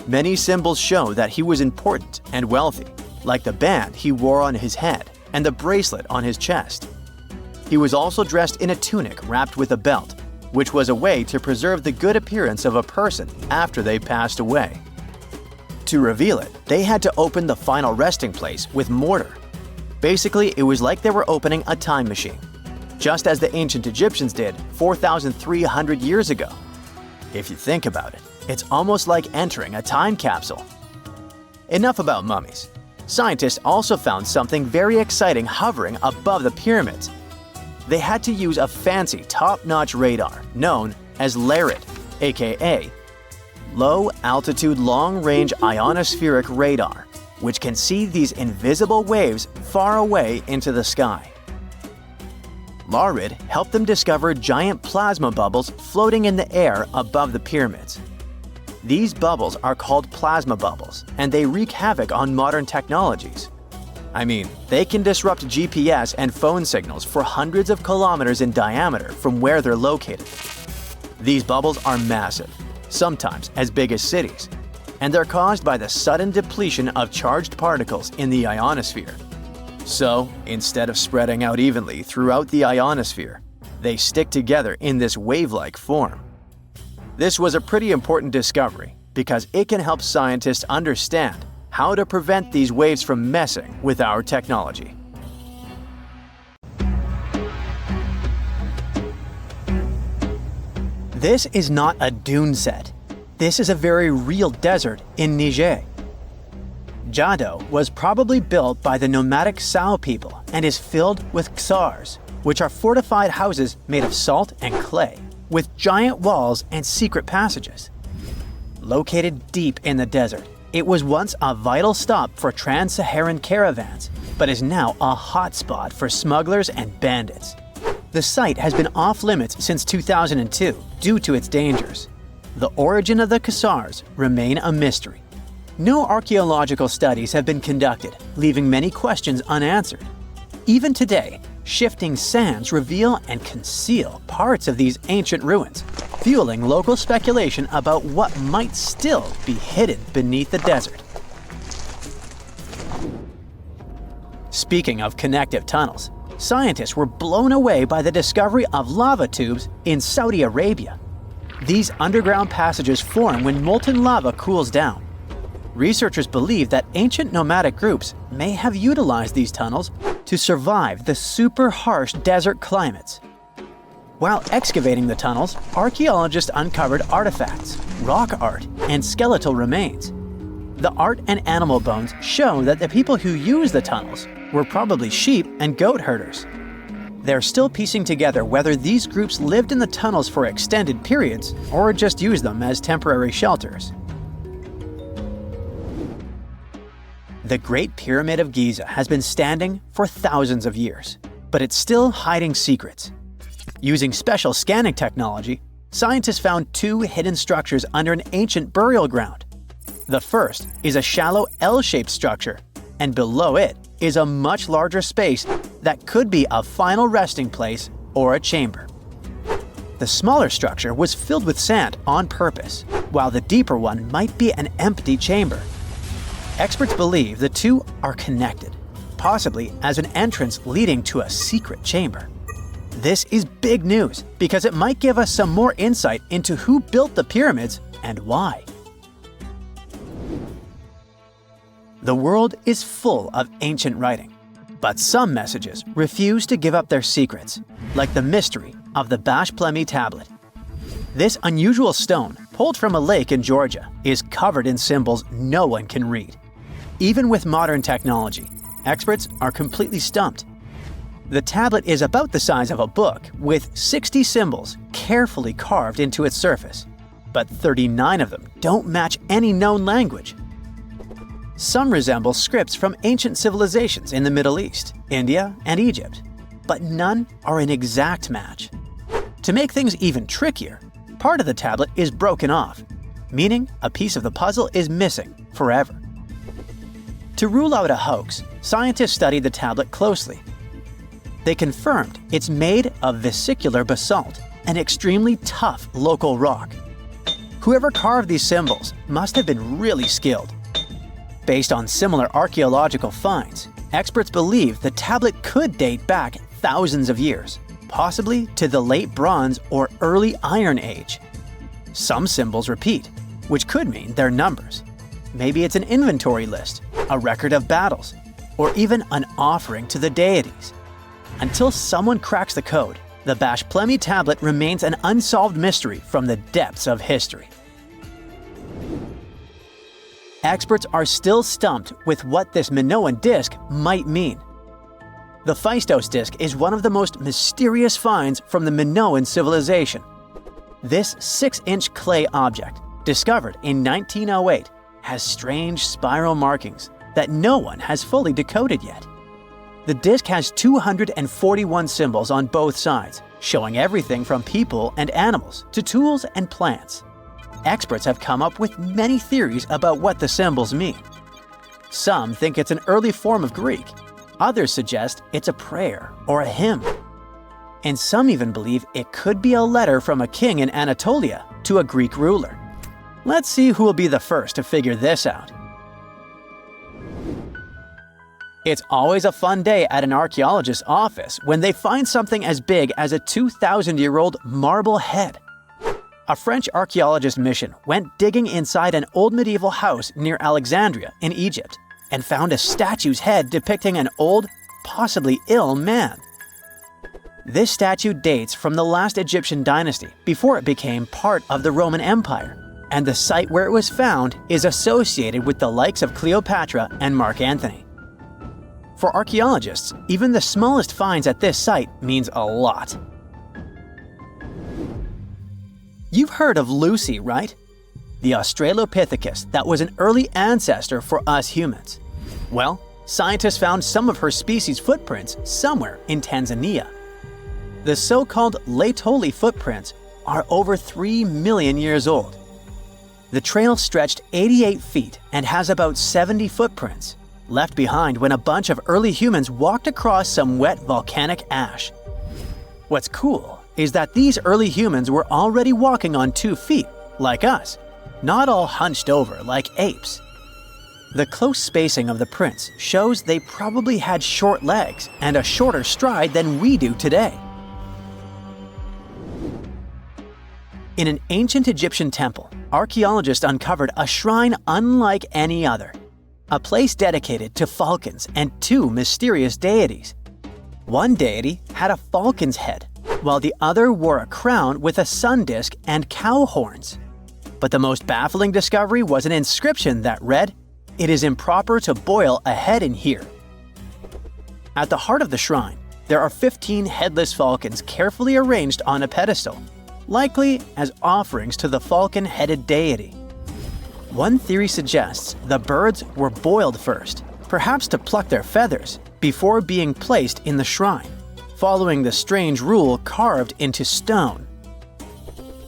[SPEAKER 1] Many symbols show that he was important and wealthy, like the band he wore on his head and the bracelet on his chest. He was also dressed in a tunic wrapped with a belt, which was a way to preserve the good appearance of a person after they passed away. To reveal it, they had to open the final resting place with mortar. Basically, it was like they were opening a time machine, just as the ancient Egyptians did 4,300 years ago. If you think about it, It's almost like entering a time capsule. Enough about mummies. Scientists also found something very exciting hovering above the pyramids. They had to use a fancy top-notch radar known as LARID, aka Low Altitude Long Range Ionospheric Radar, which can see these invisible waves far away into the sky. LARID helped them discover giant plasma bubbles floating in the air above the pyramids. These bubbles are called plasma bubbles, and they wreak havoc on modern technologies. I mean, they can disrupt GPS and phone signals for hundreds of kilometers in diameter from where they're located. These bubbles are massive, sometimes as big as cities, and they're caused by the sudden depletion of charged particles in the ionosphere. So, instead of spreading out evenly throughout the ionosphere, they stick together in this wave-like form. This was a pretty important discovery because it can help scientists understand how to prevent these waves from messing with our technology. This is not a dune set. This is a very real desert in Niger. Jado was probably built by the nomadic Sao people and is filled with ksars, which are fortified houses made of salt and clay, with giant walls and secret passages. Located deep in the desert, it was once a vital stop for trans-Saharan caravans, but is now a hotspot for smugglers and bandits. The site has been off-limits since 2002 due to its dangers. The origin of the ksars remain a mystery. No archaeological studies have been conducted, leaving many questions unanswered. Even today, shifting sands reveal and conceal parts of these ancient ruins, fueling local speculation about what might still be hidden beneath the desert. Speaking of connective tunnels, scientists were blown away by the discovery of lava tubes in Saudi Arabia. These underground passages form when molten lava cools down. Researchers believe that ancient nomadic groups may have utilized these tunnels to survive the super harsh desert climates. While excavating the tunnels, archaeologists uncovered artifacts, rock art, and skeletal remains. The art and animal bones show that the people who used the tunnels were probably sheep and goat herders. They're still piecing together whether these groups lived in the tunnels for extended periods or just used them as temporary shelters. The Great Pyramid of Giza has been standing for thousands of years, but it's still hiding secrets. Using special scanning technology, scientists found two hidden structures under an ancient burial ground. The first is a shallow L-shaped structure, and below it is a much larger space that could be a final resting place or a chamber. The smaller structure was filled with sand on purpose, while the deeper one might be an empty chamber. Experts believe the two are connected, possibly as an entrance leading to a secret chamber. This is big news because it might give us some more insight into who built the pyramids and why. The world is full of ancient writing, but some messages refuse to give up their secrets, like the mystery of the Bashplemi tablet. This unusual stone, pulled from a lake in Georgia, is covered in symbols no one can read. Even with modern technology, experts are completely stumped. The tablet is about the size of a book, with 60 symbols carefully carved into its surface, but 39 of them don't match any known language. Some resemble scripts from ancient civilizations in the Middle East, India, and Egypt, but none are an exact match. To make things even trickier, part of the tablet is broken off, meaning a piece of the puzzle is missing forever. To rule out a hoax, scientists studied the tablet closely. They confirmed it's made of vesicular basalt, an extremely tough local rock. Whoever carved these symbols must have been really skilled. Based on similar archaeological finds, experts believe the tablet could date back thousands of years, possibly to the late Bronze or early Iron Age. Some symbols repeat, which could mean they're numbers. Maybe it's an inventory list, a record of battles, or even an offering to the deities. Until someone cracks the code, the Bashplemi tablet remains an unsolved mystery from the depths of history. experts are still stumped with what this Minoan disk might mean. The Phaistos disk is one of the most mysterious finds from the Minoan civilization. This 6-inch clay object, discovered in 1908, has strange spiral markings that no one has fully decoded yet. The disk has 241 symbols on both sides, showing everything from people and animals to tools and plants. Experts have come up with many theories about what the symbols mean. Some think it's an early form of Greek. Others suggest it's a prayer or a hymn. And some even believe it could be a letter from a king in Anatolia to a Greek ruler. Let's see who will be the first to figure this out. It's always a fun day at an archaeologist's office when they find something as big as a 2,000-year-old marble head. A French archaeologist mission went digging inside an old medieval house near Alexandria in Egypt and found a statue's head depicting an old, possibly ill man. This statue dates from the last Egyptian dynasty before it became part of the Roman Empire, and the site where it was found is associated with the likes of Cleopatra and Mark Antony. For archaeologists, even the smallest finds at this site means a lot. You've heard of Lucy, right? The Australopithecus that was an early ancestor for us humans. Well, scientists found some of her species' footprints somewhere in Tanzania. The so-called Laetoli footprints are over 3 million years old. The trail stretched 88 feet and has about 70 footprints, left behind when a bunch of early humans walked across some wet volcanic ash. What's cool is that these early humans were already walking on 2 feet, like us, not all hunched over like apes. The close spacing of the prints shows they probably had short legs and a shorter stride than we do today. In an ancient Egyptian temple, archaeologists uncovered a shrine unlike any other. A place dedicated to falcons and 2 mysterious deities. One deity had a falcon's head, while the other wore a crown with a sun disk and cow horns. But the most baffling discovery was an inscription that read, "It is improper to boil a head in here." At the heart of the shrine, there are 15 headless falcons carefully arranged on a pedestal, likely as offerings to the falcon-headed deity. One theory suggests the birds were boiled first, perhaps to pluck their feathers, before being placed in the shrine, following the strange rule carved into stone.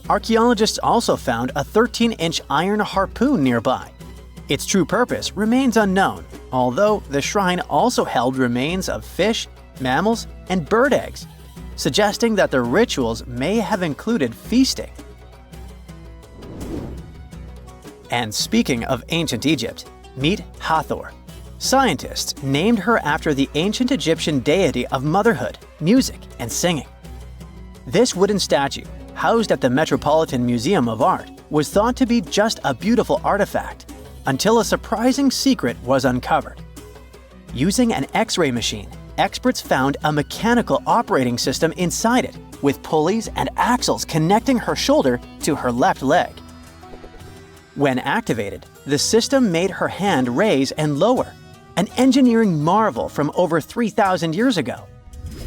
[SPEAKER 1] Archaeologists also found a 13-inch iron harpoon nearby. Its true purpose remains unknown, although the shrine also held remains of fish, mammals, and bird eggs, suggesting that the rituals may have included feasting. And speaking of ancient Egypt, meet Hathor. Scientists named her after the ancient Egyptian deity of motherhood, music, and singing. This wooden statue, housed at the Metropolitan Museum of Art, was thought to be just a beautiful artifact, until a surprising secret was uncovered. Using an X-ray machine, experts found a mechanical operating system inside it, with pulleys and axles connecting her shoulder to her left leg. When activated, the system made her hand raise and lower, an engineering marvel from over 3,000 years ago.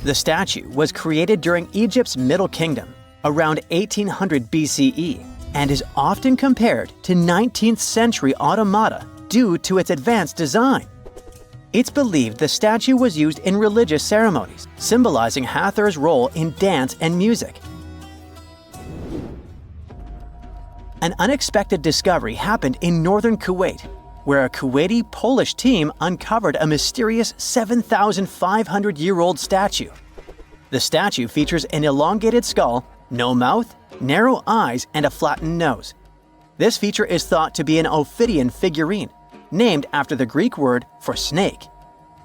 [SPEAKER 1] The statue was created during Egypt's Middle Kingdom, around 1800 BCE, and is often compared to 19th century automata due to its advanced design. It's believed the statue was used in religious ceremonies, symbolizing Hathor's role in dance and music. An unexpected discovery happened in northern Kuwait, where a Kuwaiti Polish team uncovered a mysterious 7,500-year-old statue. The statue features an elongated skull, no mouth, narrow eyes, and a flattened nose. This feature is thought to be an Ophidian figurine, named after the Greek word for snake,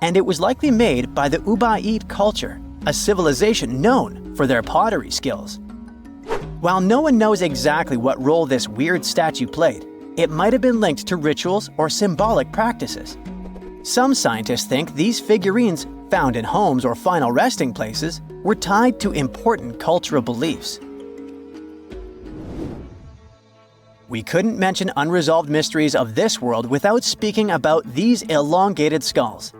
[SPEAKER 1] and it was likely made by the Ubaid culture, a civilization known for their pottery skills. While no one knows exactly what role this weird statue played, it might have been linked to rituals or symbolic practices. Some scientists think these figurines, found in homes or final resting places, were tied to important cultural beliefs. We couldn't mention unresolved mysteries of this world without speaking about these elongated skulls.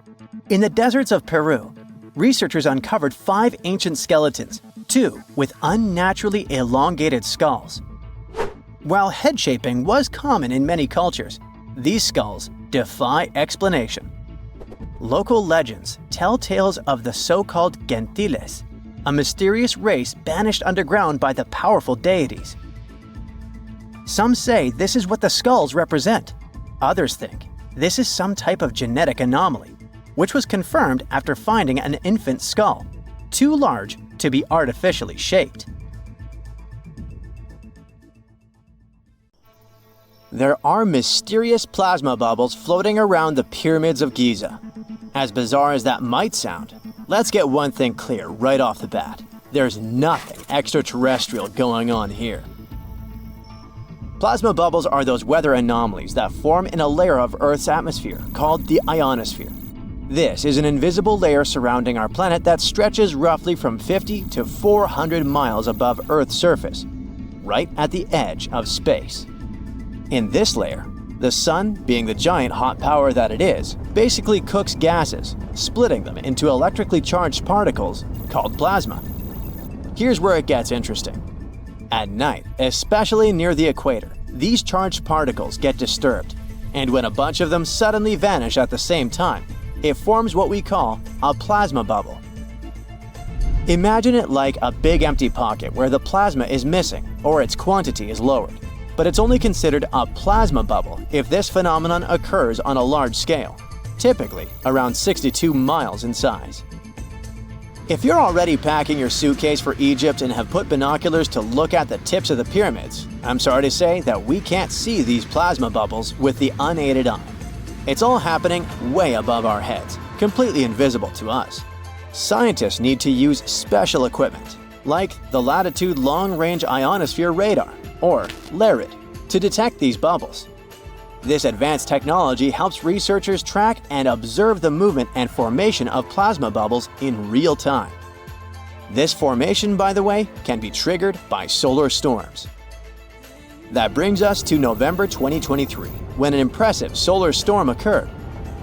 [SPEAKER 1] In the deserts of Peru, researchers uncovered 5 ancient skeletons, 2 with unnaturally elongated skulls. While head shaping was common in many cultures, these skulls defy explanation. Local legends tell tales of the so-called gentiles, a mysterious race banished underground by the powerful deities. Some say this is what the skulls represent. Others think this is some type of genetic anomaly, which was confirmed after finding an infant skull, too large to be artificially shaped. There are mysterious plasma bubbles floating around the pyramids of Giza. As bizarre as that might sound, let's get one thing clear right off the bat. There's nothing extraterrestrial going on here. Plasma bubbles are those weather anomalies that form in a layer of Earth's atmosphere called the ionosphere. This is an invisible layer surrounding our planet that stretches roughly from 50 to 400 miles above Earth's surface, right at the edge of space. In this layer, the sun, being the giant hot power that it is, basically cooks gases, splitting them into electrically charged particles called plasma. Here's where it gets interesting. At night, especially near the equator, these charged particles get disturbed, and when a bunch of them suddenly vanish at the same time, it forms what we call a plasma bubble. Imagine it like a big empty pocket where the plasma is missing or its quantity is lowered, but it's only considered a plasma bubble if this phenomenon occurs on a large scale, typically around 62 miles in size. If you're already packing your suitcase for Egypt and have put binoculars to look at the tips of the pyramids, I'm sorry to say that we can't see these plasma bubbles with the unaided eye. It's all happening way above our heads, completely invisible to us. Scientists need to use special equipment, like the Latitude Long-Range Ionosphere Radar, or LARID, to detect these bubbles. This advanced technology helps researchers track and observe the movement and formation of plasma bubbles in real time. This formation, by the way, can be triggered by solar storms. That brings us to November 2023, when an impressive solar storm occurred.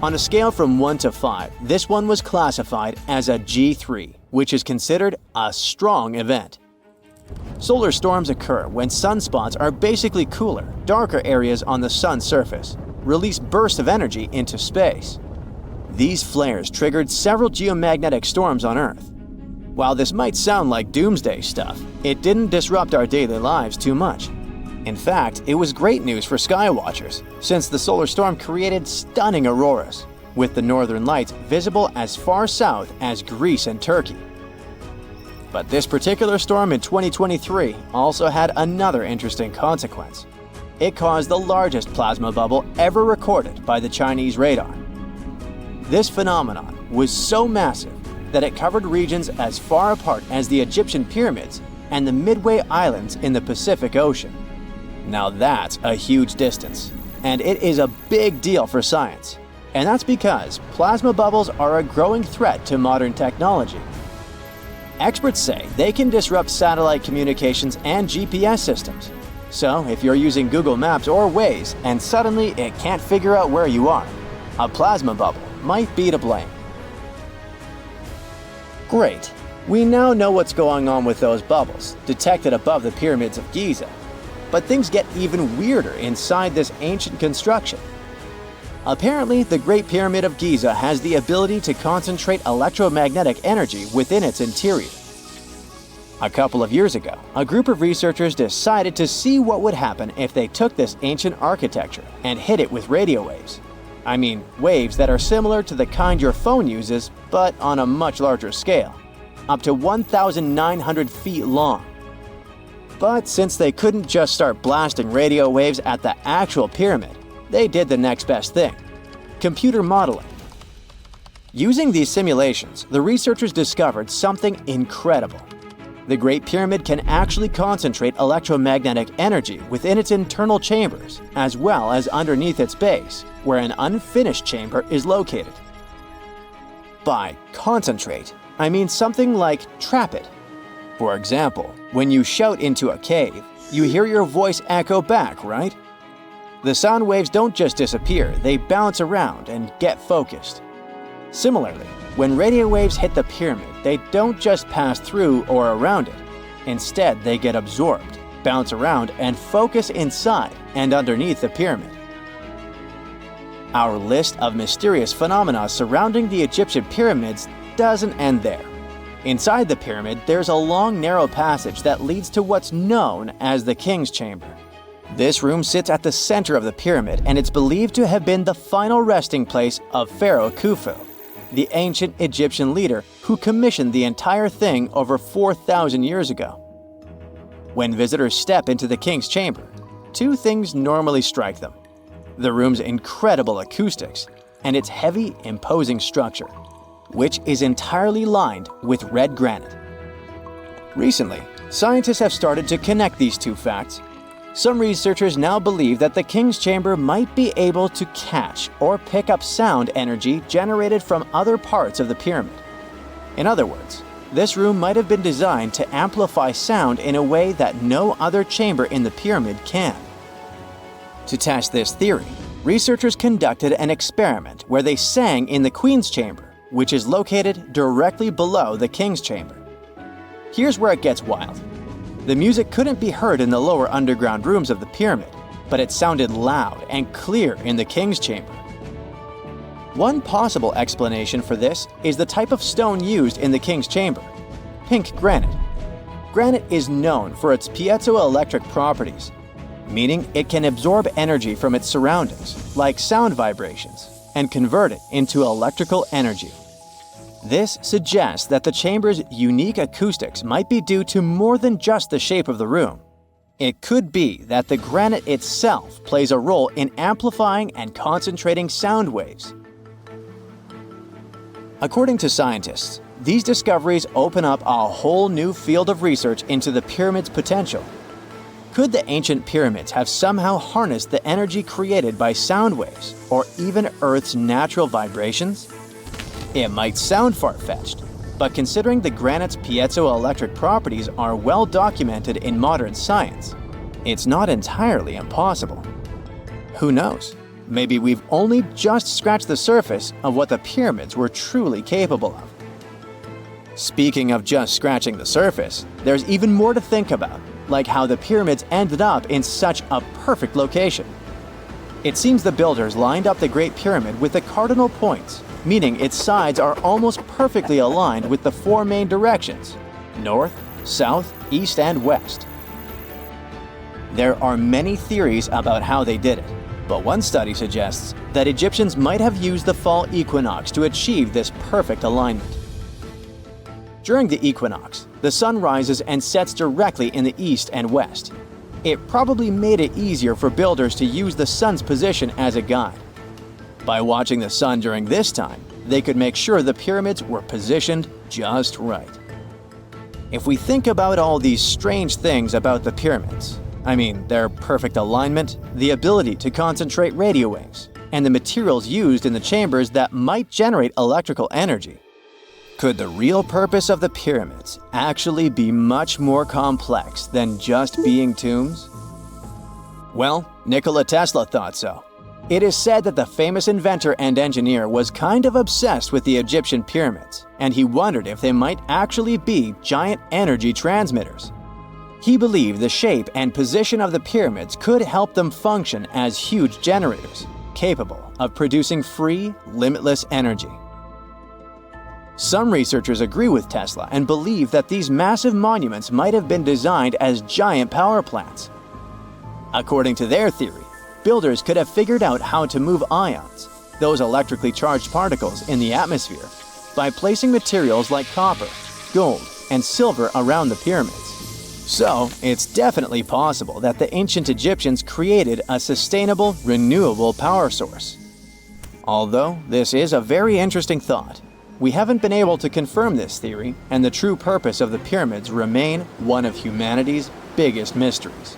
[SPEAKER 1] On a scale from 1 to 5, this one was classified as a G3, which is considered a strong event. Solar storms occur when sunspots are basically cooler, darker areas on the sun's surface, release bursts of energy into space. These flares triggered several geomagnetic storms on Earth. While this might sound like doomsday stuff, it didn't disrupt our daily lives too much. In fact, it was great news for skywatchers, since the solar storm created stunning auroras, with the northern lights visible as far south as Greece and Turkey. But this particular storm in 2023 also had another interesting consequence. It caused the largest plasma bubble ever recorded by the Chinese radar. This phenomenon was so massive that it covered regions as far apart as the Egyptian pyramids and the Midway Islands in the Pacific Ocean. Now that's a huge distance, and it is a big deal for science. And that's because plasma bubbles are a growing threat to modern technology. Experts say they can disrupt satellite communications and GPS systems. So if you're using Google Maps or Waze and suddenly it can't figure out where you are, a plasma bubble might be to blame. Great. We now know what's going on with those bubbles, detected above the pyramids of Giza. But things get even weirder inside this ancient construction. Apparently, the Great Pyramid of Giza has the ability to concentrate electromagnetic energy within its interior. A couple of years ago, a group of researchers decided to see what would happen if they took this ancient architecture and hit it with radio waves. I mean, waves that are similar to the kind your phone uses, but on a much larger scale, up to 1,900 feet long. But since they couldn't just start blasting radio waves at the actual pyramid, they did the next best thing: computer modeling. Using these simulations, the researchers discovered something incredible. The Great Pyramid can actually concentrate electromagnetic energy within its internal chambers, as well as underneath its base, where an unfinished chamber is located. By concentrate, I mean something like trap it. For example, when you shout into a cave, you hear your voice echo back, right? The sound waves don't just disappear, they bounce around and get focused. Similarly, when radio waves hit the pyramid, they don't just pass through or around it. Instead, they get absorbed, bounce around, and focus inside and underneath the pyramid. Our list of mysterious phenomena surrounding the Egyptian pyramids doesn't end there. Inside the pyramid, there's a long, narrow passage that leads to what's known as the King's Chamber. This room sits at the center of the pyramid, and it's believed to have been the final resting place of Pharaoh Khufu, the ancient Egyptian leader who commissioned the entire thing over 4,000 years ago. When visitors step into the King's Chamber, two things normally strike them: the room's incredible acoustics and its heavy, imposing structure, which is entirely lined with red granite. Recently, scientists have started to connect these two facts. Some researchers now believe that the King's Chamber might be able to catch or pick up sound energy generated from other parts of the pyramid. In other words, this room might have been designed to amplify sound in a way that no other chamber in the pyramid can. To test this theory, researchers conducted an experiment where they sang in the Queen's Chamber, which is located directly below the King's Chamber. Here's where it gets wild. The music couldn't be heard in the lower underground rooms of the pyramid, but it sounded loud and clear in the King's Chamber. One possible explanation for this is the type of stone used in the King's Chamber: pink granite. Granite is known for its piezoelectric properties, meaning it can absorb energy from its surroundings, like sound vibrations, and convert it into electrical energy. This suggests that the chamber's unique acoustics might be due to more than just the shape of the room. It could be that the granite itself plays a role in amplifying and concentrating sound waves. According to scientists, these discoveries open up a whole new field of research into the pyramid's potential. Could the ancient pyramids have somehow harnessed the energy created by sound waves, or even Earth's natural vibrations? It might sound far-fetched, but considering the granite's piezoelectric properties are well documented in modern science, it's not entirely impossible. Who knows? Maybe we've only just scratched the surface of what the pyramids were truly capable of. Speaking of just scratching the surface, there's even more to think about, like how the pyramids ended up in such a perfect location. It seems the builders lined up the Great Pyramid with the cardinal points, meaning its sides are almost perfectly aligned with the four main directions: north, south, east, and west. There are many theories about how they did it, but one study suggests that Egyptians might have used the fall equinox to achieve this perfect alignment. During the equinox, the sun rises and sets directly in the east and west. It probably made it easier for builders to use the sun's position as a guide. By watching the sun during this time, they could make sure the pyramids were positioned just right. If we think about all these strange things about the pyramids, I mean their perfect alignment, the ability to concentrate radio waves, and the materials used in the chambers that might generate electrical energy, could the real purpose of the pyramids actually be much more complex than just being tombs? Well, Nikola Tesla thought so. It is said that the famous inventor and engineer was kind of obsessed with the Egyptian pyramids, and he wondered if they might actually be giant energy transmitters. He believed the shape and position of the pyramids could help them function as huge generators, capable of producing free, limitless energy. Some researchers agree with Tesla and believe that these massive monuments might have been designed as giant power plants. According to their theory, builders could have figured out how to move ions, those electrically charged particles in the atmosphere, by placing materials like copper, gold, and silver around the pyramids. So, it's definitely possible that the ancient Egyptians created a sustainable, renewable power source. Although this is a very interesting thought, we haven't been able to confirm this theory, and the true purpose of the pyramids remain one of humanity's biggest mysteries.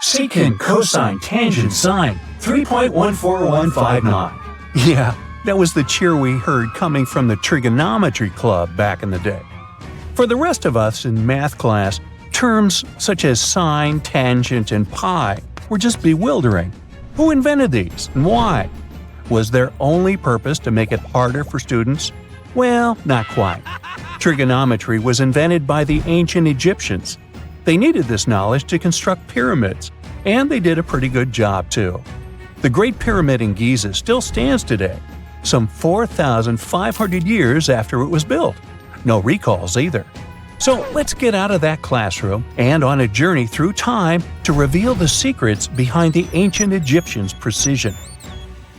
[SPEAKER 3] Secant, cosine, tangent, sine, 3.14159. Yeah, that was the cheer we heard coming from the trigonometry club back in the day. For the rest of us in math class, Terms such as sine, tangent, and pi were just bewildering. Who invented these and why? Was their only purpose to make it harder for students? Well, not quite. Trigonometry was invented by the ancient Egyptians. They needed this knowledge to construct pyramids, and they did a pretty good job too. The Great Pyramid in Giza still stands today, some 4,500 years after it was built. No recalls either. So let's get out of that classroom and on a journey through time to reveal the secrets behind the ancient Egyptians' precision.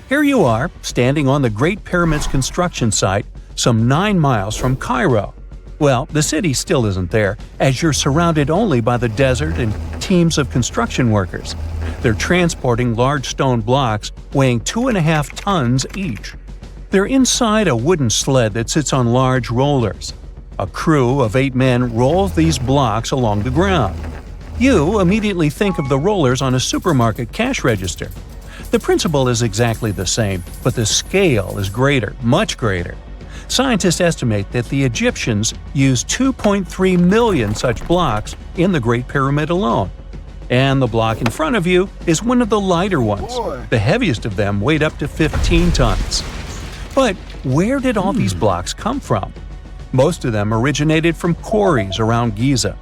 [SPEAKER 3] Here you are, standing on the Great Pyramid's construction site, some 9 miles from Cairo. Well, the city still isn't there, as you're surrounded only by the desert and teams of construction workers. They're transporting large stone blocks weighing 2.5 tons each. They're inside a wooden sled that sits on large rollers. A crew of 8 men rolls these blocks along the ground. You immediately think of the rollers on a supermarket cash register. The principle is exactly the same, but the scale is greater, much greater. Scientists estimate that the Egyptians used 2.3 million such blocks in the Great Pyramid alone. And the block in front of you is one of the lighter ones. The heaviest of them weighed up to 15 tons. But where did all these blocks come from? Most of them originated from quarries around Giza.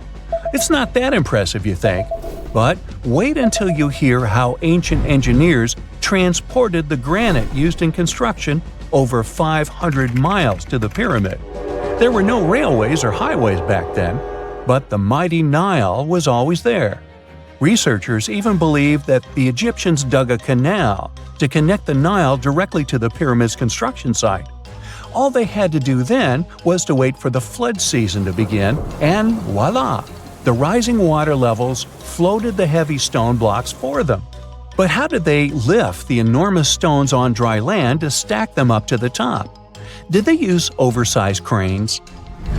[SPEAKER 3] It's not that impressive, you think, but wait until you hear how ancient engineers transported the granite used in construction over 500 miles to the pyramid. There were no railways or highways back then, but the mighty Nile was always there. Researchers even believe that the Egyptians dug a canal to connect the Nile directly to the pyramid's construction site. All they had to do then was to wait for the flood season to begin, and voila! The rising water levels floated the heavy stone blocks for them. But how did they lift the enormous stones on dry land to stack them up to the top? Did they use oversized cranes?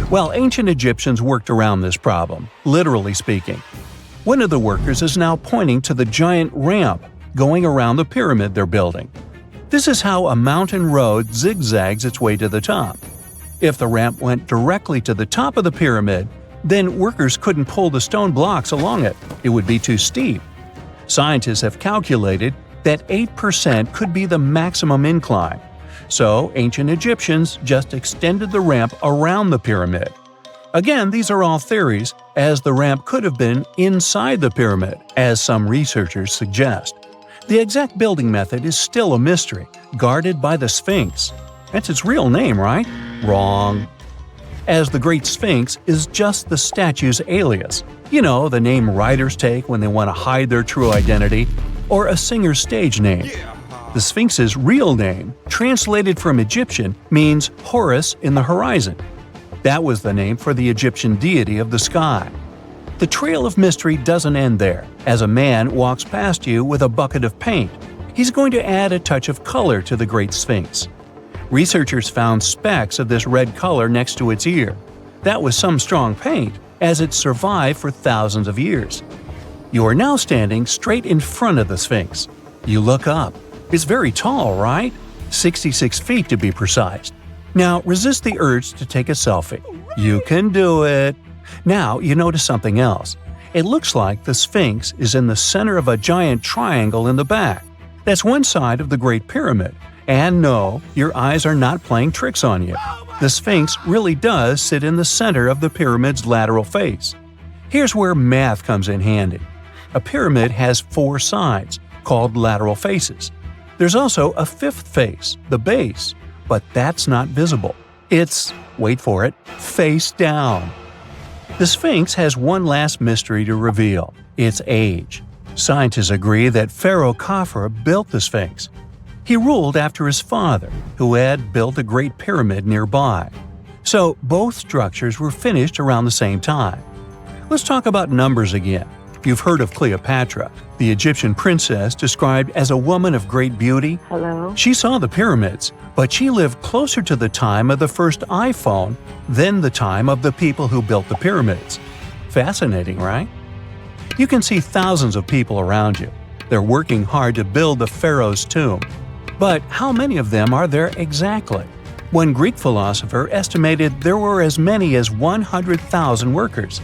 [SPEAKER 3] Well, ancient Egyptians worked around this problem, literally speaking. One of the workers is now pointing to the giant ramp going around the pyramid they're building. This is how a mountain road zigzags its way to the top. If the ramp went directly to the top of the pyramid, then workers couldn't pull the stone blocks along it. It would be too steep. Scientists have calculated that 8% could be the maximum incline. So ancient Egyptians just extended the ramp around the pyramid. Again, these are all theories, as the ramp could have been inside the pyramid, as some researchers suggest. The exact building method is still a mystery, guarded by the Sphinx. That's its real name, right? Wrong. As the Great Sphinx is just the statue's alias. You know, the name writers take when they want to hide their true identity, or a singer's stage name. The Sphinx's real name, translated from Egyptian, means Horus in the horizon. That was the name for the Egyptian deity of the sky. The trail of mystery doesn't end there. As a man walks past you with a bucket of paint, he's going to add a touch of color to the Great Sphinx. Researchers found specks of this red color next to its ear. That was some strong paint, as it survived for thousands of years. You are now standing straight in front of the Sphinx. You look up. It's very tall, right? 66 feet to be precise. Now resist the urge to take a selfie. You can do it. Now you notice something else. It looks like the Sphinx is in the center of a giant triangle in the back. That's one side of the Great Pyramid. And no, your eyes are not playing tricks on you. The Sphinx really does sit in the center of the pyramid's lateral face. Here's where math comes in handy. A pyramid has 4 sides, called lateral faces. There's also a 5th face, the base, but that's not visible. It's, wait for it, face down. The Sphinx has one last mystery to reveal: its age. Scientists agree that Pharaoh Khafre built the Sphinx. He ruled after his father, who had built a great pyramid nearby. So both structures were finished around the same time. Let's talk about numbers again. You've heard of Cleopatra, the Egyptian princess described as a woman of great beauty.
[SPEAKER 4] Hello?
[SPEAKER 3] She saw the pyramids, but she lived closer to the time of the first iPhone than the time of the people who built the pyramids. Fascinating, right? You can see thousands of people around you. They're working hard to build the pharaoh's tomb. But how many of them are there exactly? One Greek philosopher estimated there were as many as 100,000 workers.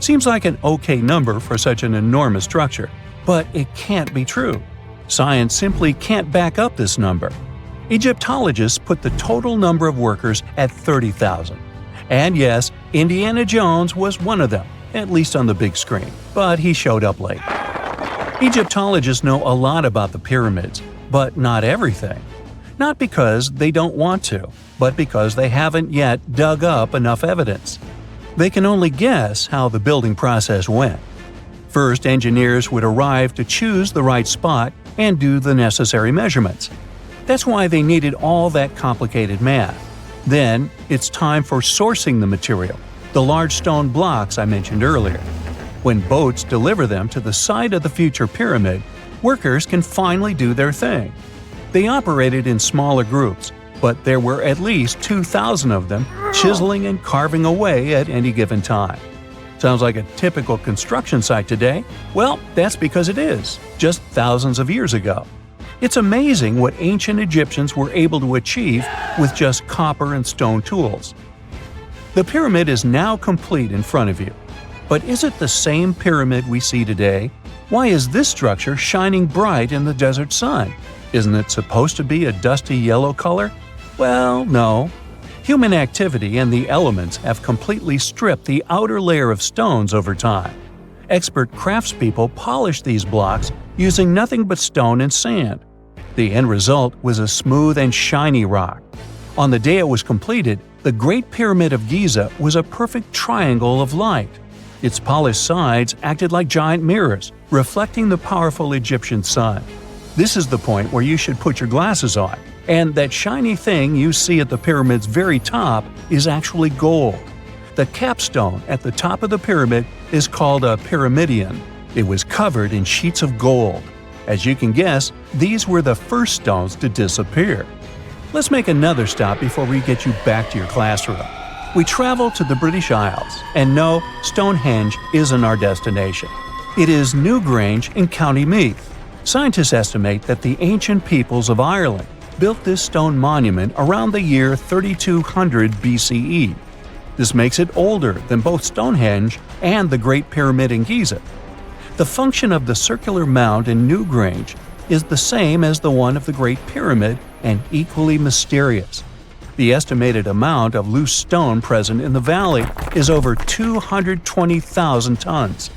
[SPEAKER 3] Seems like an okay number for such an enormous structure, but it can't be true. Science simply can't back up this number. Egyptologists put the total number of workers at 30,000. And yes, Indiana Jones was one of them, at least on the big screen, but he showed up late. Egyptologists know a lot about the pyramids, but not everything. Not because they don't want to, but because they haven't yet dug up enough evidence. They can only guess how the building process went. First, engineers would arrive to choose the right spot and do the necessary measurements. That's why they needed all that complicated math. Then, it's time for sourcing the material, the large stone blocks I mentioned earlier. When boats deliver them to the site of the future pyramid, workers can finally do their thing. They operated in smaller groups, but there were at least 2,000 of them chiseling and carving away at any given time. Sounds like a typical construction site today? Well, that's because it is, just thousands of years ago. It's amazing what ancient Egyptians were able to achieve with just copper and stone tools. The pyramid is now complete in front of you. But is it the same pyramid we see today? Why is this structure shining bright in the desert sun? Isn't it supposed to be a dusty yellow color? Well, no. Human activity and the elements have completely stripped the outer layer of stones over time. Expert craftspeople polished these blocks using nothing but stone and sand. The end result was a smooth and shiny rock. On the day it was completed, the Great Pyramid of Giza was a perfect triangle of light. Its polished sides acted like giant mirrors, reflecting the powerful Egyptian sun. This is the point where you should put your glasses on, and that shiny thing you see at the pyramid's very top is actually gold. The capstone at the top of the pyramid is called a pyramidion. It was covered in sheets of gold. As you can guess, these were the first stones to disappear. Let's make another stop before we get you back to your classroom. We travel to the British Isles, and no, Stonehenge isn't our destination. It is Newgrange in County Meath. Scientists estimate that the ancient peoples of Ireland built this stone monument around the year 3200 BCE. This makes it older than both Stonehenge and the Great Pyramid in Giza. The function of the circular mound in Newgrange is the same as the one of the Great Pyramid and equally mysterious. The estimated amount of loose stone present in the valley is over 220,000 tons.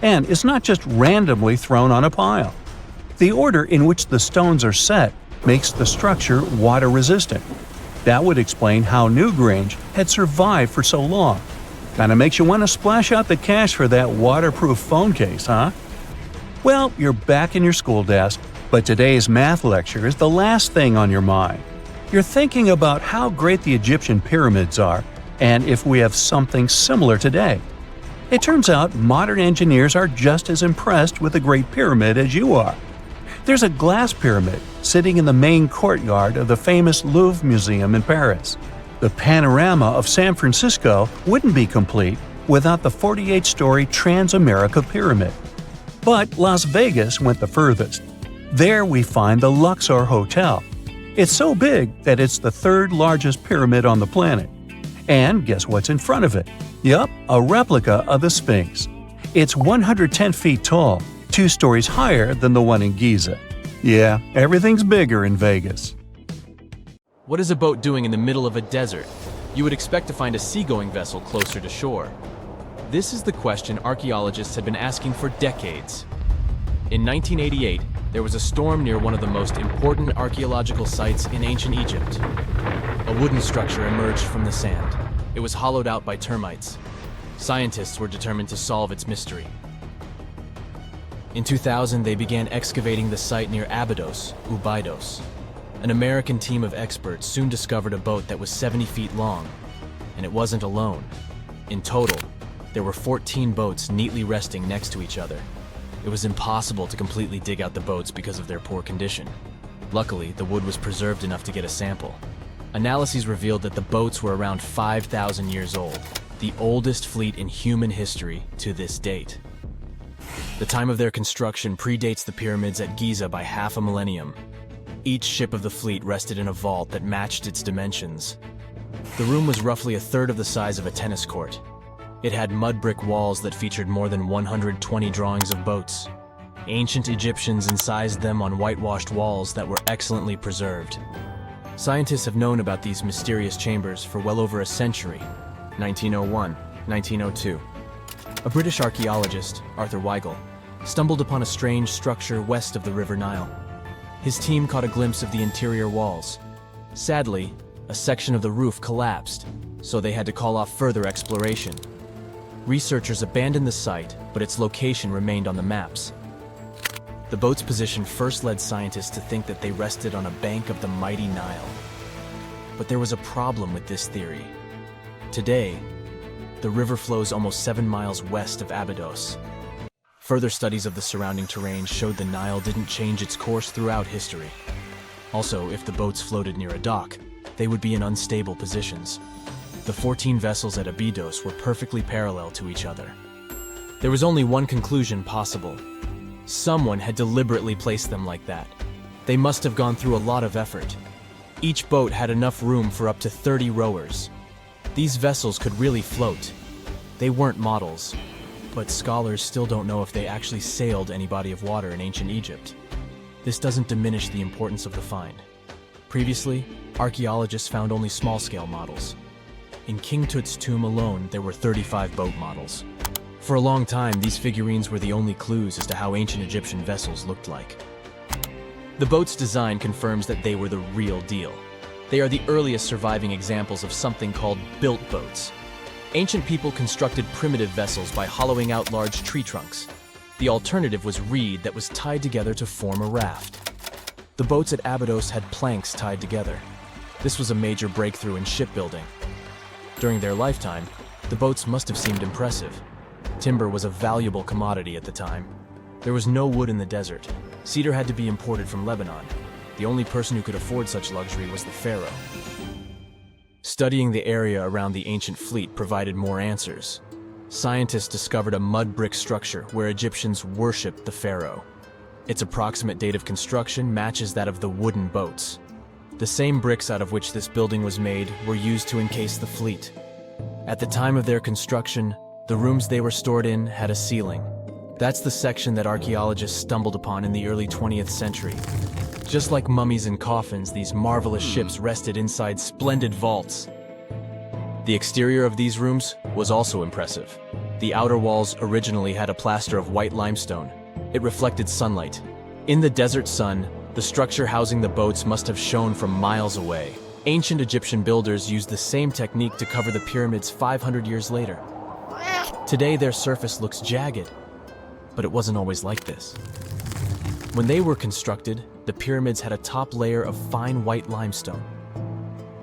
[SPEAKER 3] And it's not just randomly thrown on a pile. The order in which the stones are set makes the structure water-resistant. That would explain how Newgrange had survived for so long. Kinda makes you want to splash out the cash for that waterproof phone case, huh? Well, you're back in your school desk, but today's math lecture is the last thing on your mind. You're thinking about how great the Egyptian pyramids are, and if we have something similar today. It turns out modern engineers are just as impressed with the Great Pyramid as you are. There's a glass pyramid sitting in the main courtyard of the famous Louvre Museum in Paris. The panorama of San Francisco wouldn't be complete without the 48-story Transamerica Pyramid. But Las Vegas went the furthest. There we find the Luxor Hotel. It's so big that it's the third largest pyramid on the planet. And guess what's in front of it? Yup, a replica of the Sphinx. It's 110 feet tall, 2 stories higher than the one in Giza. Yeah, everything's bigger in Vegas.
[SPEAKER 2] What is a boat doing in the middle of a desert? You would expect to find a seagoing vessel closer to shore. This is the question archaeologists had been asking for decades. In 1988, there was a storm near one of the most important archaeological sites in ancient Egypt. A wooden structure emerged from the sand. It was hollowed out by termites. Scientists were determined to solve its mystery. In 2000, they began excavating the site near Abydos, Ubidos. An American team of experts soon discovered a boat that was 70 feet long, and it wasn't alone. In total, there were 14 boats neatly resting next to each other. It was impossible to completely dig out the boats because of their poor condition. Luckily, the wood was preserved enough to get a sample. Analyses revealed that the boats were around 5,000 years old, the oldest fleet in human history to this date. The time of their construction predates the pyramids at Giza by half a millennium. Each ship of the fleet rested in a vault that matched its dimensions. The room was roughly a third of the size of a tennis court. It had mud brick walls that featured more than 120 drawings of boats. Ancient Egyptians incised them on whitewashed walls that were excellently preserved. Scientists have known about these mysterious chambers for well over a century. 1901, 1902. A British archaeologist, Arthur Weigel, stumbled upon a strange structure west of the River Nile. His team caught a glimpse of the interior walls. Sadly, a section of the roof collapsed, so they had to call off further exploration. Researchers abandoned the site, but its location remained on the maps. The boat's position first led scientists to think that they rested on a bank of the mighty Nile. But there was a problem with this theory. Today, the river flows almost 7 miles west of Abydos. Further studies of the surrounding terrain showed the Nile didn't change its course throughout history. Also, if the boats floated near a dock, they would be in unstable positions. The 14 vessels at Abydos were perfectly parallel to each other. There was only one conclusion possible. Someone had deliberately placed them like that. They must have gone through a lot of effort. Each boat had enough room for up to 30 rowers. These vessels could really float. They weren't models, but scholars still don't know if they actually sailed any body of water in ancient Egypt. This doesn't diminish the importance of the find. Previously, archaeologists found only small-scale models. In King Tut's tomb alone, there were 35 boat models. For a long time, these figurines were the only clues as to how ancient Egyptian vessels looked like. The boat's design confirms that they were the real deal. They are the earliest surviving examples of something called built boats. Ancient people constructed primitive vessels by hollowing out large tree trunks. The alternative was reed that was tied together to form a raft. The boats at Abydos had planks tied together. This was a major breakthrough in shipbuilding. During their lifetime, the boats must have seemed impressive. Timber was a valuable commodity at the time. There was no wood in the desert. Cedar had to be imported from Lebanon. The only person who could afford such luxury was the pharaoh. Studying the area around the ancient fleet provided more answers. Scientists discovered a mud brick structure where Egyptians worshipped the pharaoh. Its approximate date of construction matches that of the wooden boats. The same bricks out of which this building was made were used to encase the fleet. At the time of their construction, the rooms they were stored in had a ceiling. That's the section that archaeologists stumbled upon in the early 20th century. Just like mummies and coffins, these marvelous ships rested inside splendid vaults. The exterior of these rooms was also impressive. The outer walls originally had a plaster of white limestone. It reflected sunlight. In the desert sun, the structure housing the boats must have shone from miles away. Ancient Egyptian builders used the same technique to cover the pyramids 500 years later. Today, their surface looks jagged, but it wasn't always like this. When they were constructed, the pyramids had a top layer of fine white limestone.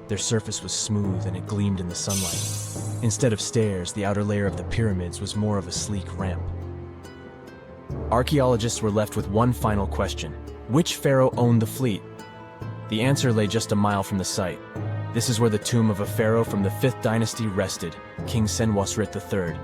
[SPEAKER 2] Their surface was smooth and it gleamed in the sunlight. Instead of stairs, the outer layer of the pyramids was more of a sleek ramp. Archaeologists were left with one final question. Which pharaoh owned the fleet? The answer lay just a mile from the site. This is where the tomb of a pharaoh from the 5th dynasty rested, King Senwosret III.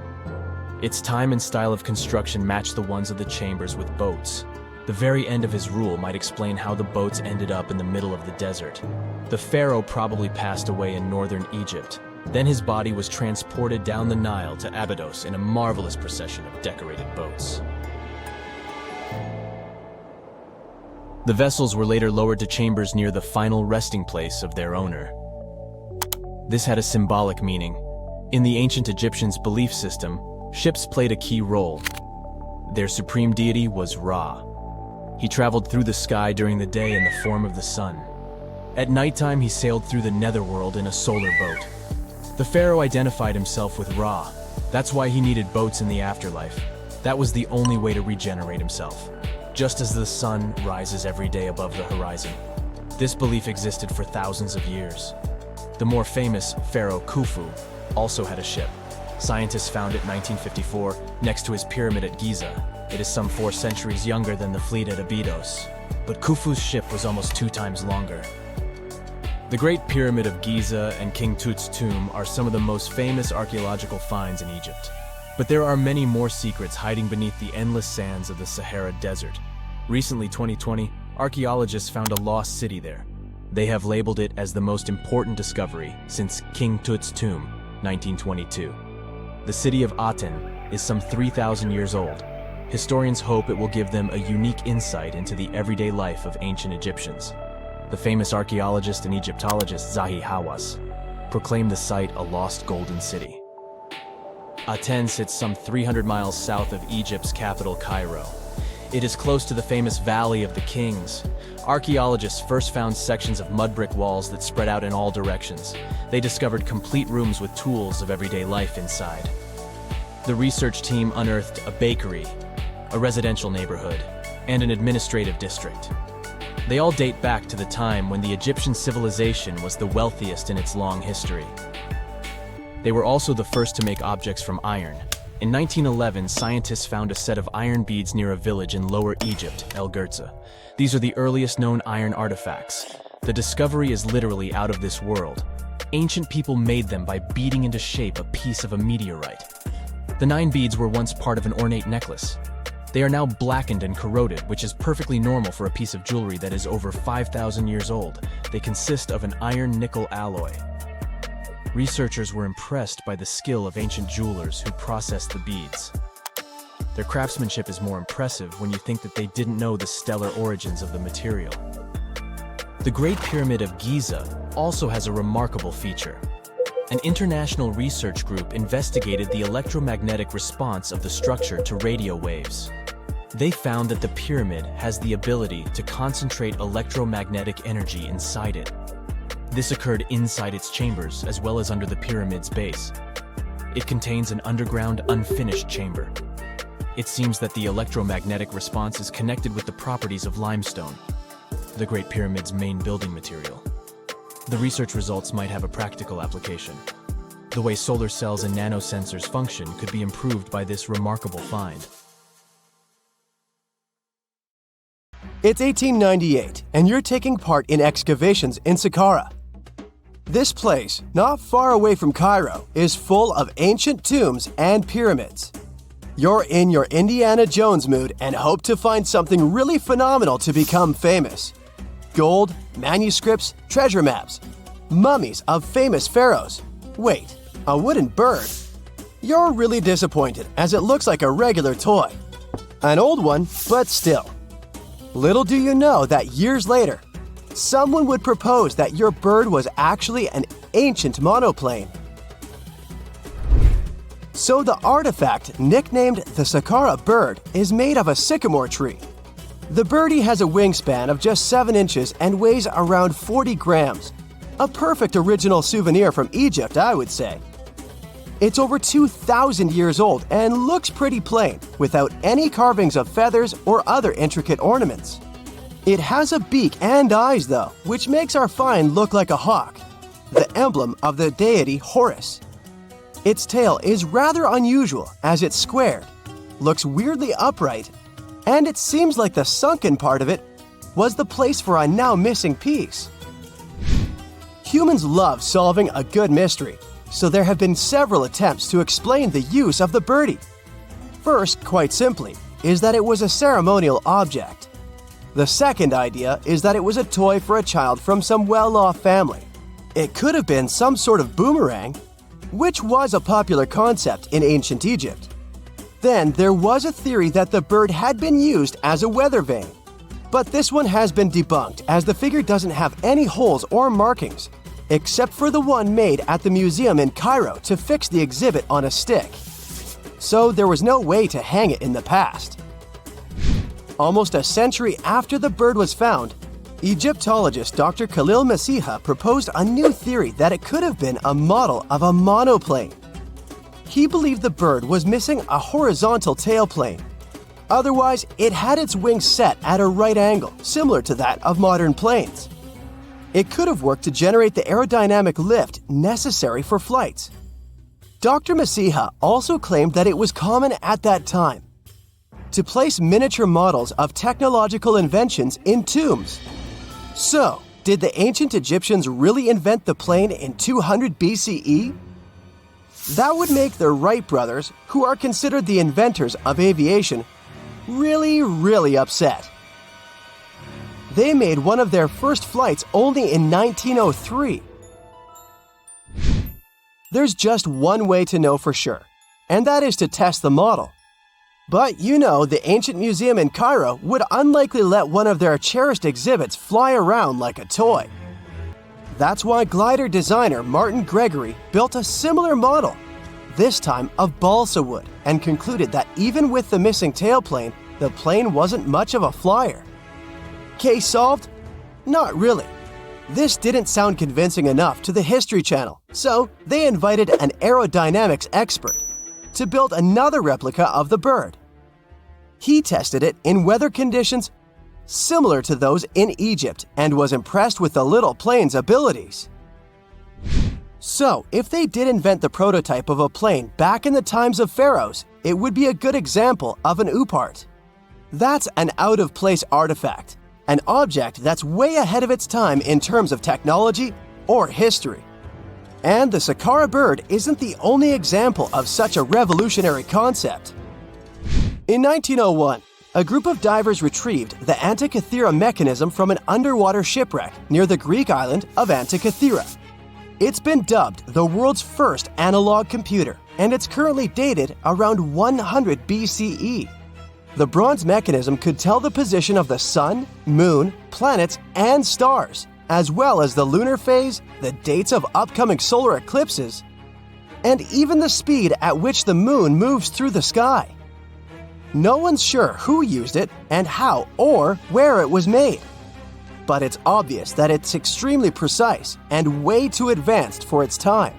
[SPEAKER 2] Its time and style of construction matched the ones of the chambers with boats. The very end of his rule might explain how the boats ended up in the middle of the desert. The pharaoh probably passed away in northern Egypt. Then his body was transported down the Nile to Abydos in a marvelous procession of decorated boats. The vessels were later lowered to chambers near the final resting place of their owner. This had a symbolic meaning. In the ancient Egyptians' belief system, ships played a key role. Their supreme deity was Ra. He traveled through the sky during the day in the form of the sun. At nighttime, he sailed through the netherworld in a solar boat. The pharaoh identified himself with Ra. That's why he needed boats in the afterlife. That was the only way to regenerate himself. Just as the sun rises every day above the horizon. This belief existed for thousands of years. The more famous Pharaoh Khufu also had a ship. Scientists found it in 1954 next to his pyramid at Giza. It is some 4 centuries younger than the fleet at Abydos, but Khufu's ship was almost 2 times longer. The Great Pyramid of Giza and King Tut's tomb are some of the most famous archaeological finds in Egypt. But there are many more secrets hiding beneath the endless sands of the Sahara Desert. Recently, 2020, archaeologists found a lost city there. They have labeled it as the most important discovery since King Tut's tomb, 1922. The city of Aten is some 3,000 years old. Historians hope it will give them a unique insight into the everyday life of ancient Egyptians. The famous archaeologist and Egyptologist Zahi Hawass proclaimed the site a lost golden city. Aten sits some 300 miles south of Egypt's capital, Cairo. It is close to the famous Valley of the Kings. Archaeologists first found sections of mud brick walls that spread out in all directions. They discovered complete rooms with tools of everyday life inside. The research team unearthed a bakery, a residential neighborhood, and an administrative district. They all date back to the time when the Egyptian civilization was the wealthiest in its long history. They were also the first to make objects from iron. In 1911, scientists found a set of iron beads near a village in Lower Egypt, El Girza. These are the earliest known iron artifacts. The discovery is literally out of this world. Ancient people made them by beating into shape a piece of a meteorite. The 9 beads were once part of an ornate necklace. They are now blackened and corroded, which is perfectly normal for a piece of jewelry that is over 5,000 years old. They consist of an iron-nickel alloy. Researchers were impressed by the skill of ancient jewelers who processed the beads. Their craftsmanship is more impressive when you think that they didn't know the stellar origins of the material. The Great Pyramid of Giza also has a remarkable feature. An international research group investigated the electromagnetic response of the structure to radio waves. They found that the pyramid has the ability to concentrate electromagnetic energy inside it. This occurred inside its chambers as well as under the pyramid's base. It contains an underground, unfinished chamber. It seems that the electromagnetic response is connected with the properties of limestone, the Great Pyramid's main building material. The research results might have a practical application. The way solar cells and nanosensors function could be improved by this remarkable find.
[SPEAKER 4] It's 1898, and you're taking part in excavations in Saqqara. This place, not far away from Cairo, is full of ancient tombs and pyramids. You're in your Indiana Jones mood and hope to find something really phenomenal to become famous. Gold, manuscripts, treasure maps, mummies of famous pharaohs. Wait, a wooden bird? You're really disappointed as it looks like a regular toy. An old one, but still. Little do you know that years later, someone would propose that your bird was actually an ancient monoplane. So the artifact, nicknamed the Saqqara bird, is made of a sycamore tree. The birdie has a wingspan of just 7 inches and weighs around 40 grams. A perfect original souvenir from Egypt, I would say. It's over 2,000 years old and looks pretty plain, without any carvings of feathers or other intricate ornaments. It has a beak and eyes though, which makes our find look like a hawk, the emblem of the deity Horus. Its tail is rather unusual as it's squared, looks weirdly upright, and it seems like the sunken part of it was the place for a now missing piece. Humans love solving a good mystery, so there have been several attempts to explain the use of the birdie. First, quite simply, is that it was a ceremonial object. The second idea is that it was a toy for a child from some well-off family. It could have been some sort of boomerang, which was a popular concept in ancient Egypt. Then there was a theory that the bird had been used as a weather vane. But this one has been debunked as the figure doesn't have any holes or markings, except for the one made at the museum in Cairo to fix the exhibit on a stick. So there was no way to hang it in the past. Almost a century after the bird was found, Egyptologist Dr. Khalil Masiha proposed a new theory that it could have been a model of a monoplane. He believed the bird was missing a horizontal tailplane. Otherwise, it had its wings set at a right angle, similar to that of modern planes. It could have worked to generate the aerodynamic lift necessary for flights. Dr. Masiha also claimed that it was common at that time to place miniature models of technological inventions in tombs. So, did the ancient Egyptians really invent the plane in 200 BCE? That would make the Wright brothers, who are considered the inventors of aviation, really upset. They made one of their first flights only in 1903. There's just one way to know for sure, and that is to test the model. But you know, the ancient museum in Cairo would unlikely let one of their cherished exhibits fly around like a toy. That's why glider designer Martin Gregory built a similar model, this time of balsa wood, and concluded that even with the missing tailplane, the plane wasn't much of a flyer. Case solved? Not really. This didn't sound convincing enough to the History Channel, so they invited an aerodynamics expert to build another replica of the bird. He tested it in weather conditions similar to those in Egypt and was impressed with the little plane's abilities. So, if they did invent the prototype of a plane back in the times of pharaohs, it would be a good example of an oopart. That's an out-of-place artifact, an object that's way ahead of its time in terms of technology or history. And the Saqqara bird isn't the only example of such a revolutionary concept. In 1901, a group of divers retrieved the Antikythera mechanism from an underwater shipwreck near the Greek island of Antikythera. It's been dubbed the world's first analog computer, and it's currently dated around 100 BCE. The bronze mechanism could tell the position of the sun, moon, planets, and stars, as well as the lunar phase, the dates of upcoming solar eclipses, and even the speed at which the moon moves through the sky. No one's sure who used it and how or where it was made. But it's obvious that it's extremely precise and way too advanced for its time.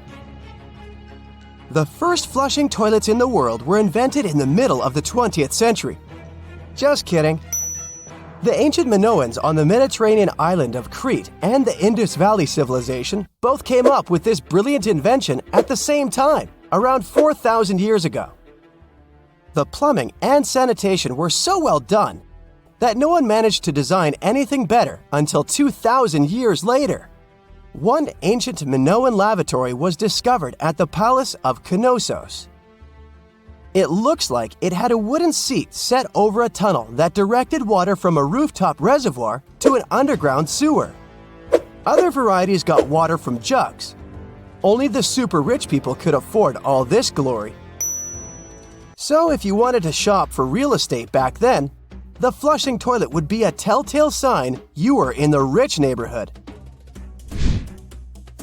[SPEAKER 4] The first flushing toilets in the world were invented in the middle of the 20th century. Just kidding. The ancient Minoans on the Mediterranean island of Crete and the Indus Valley civilization both came up with this brilliant invention at the same time, around 4,000 years ago. The plumbing and sanitation were so well done that no one managed to design anything better until 2,000 years later. One ancient Minoan lavatory was discovered at the Palace of Knossos. It looks like it had a wooden seat set over a tunnel that directed water from a rooftop reservoir to an underground sewer. Other varieties got water from jugs. Only the super rich people could afford all this glory. So if you wanted to shop for real estate back then, the flushing toilet would be a telltale sign you were in the rich neighborhood.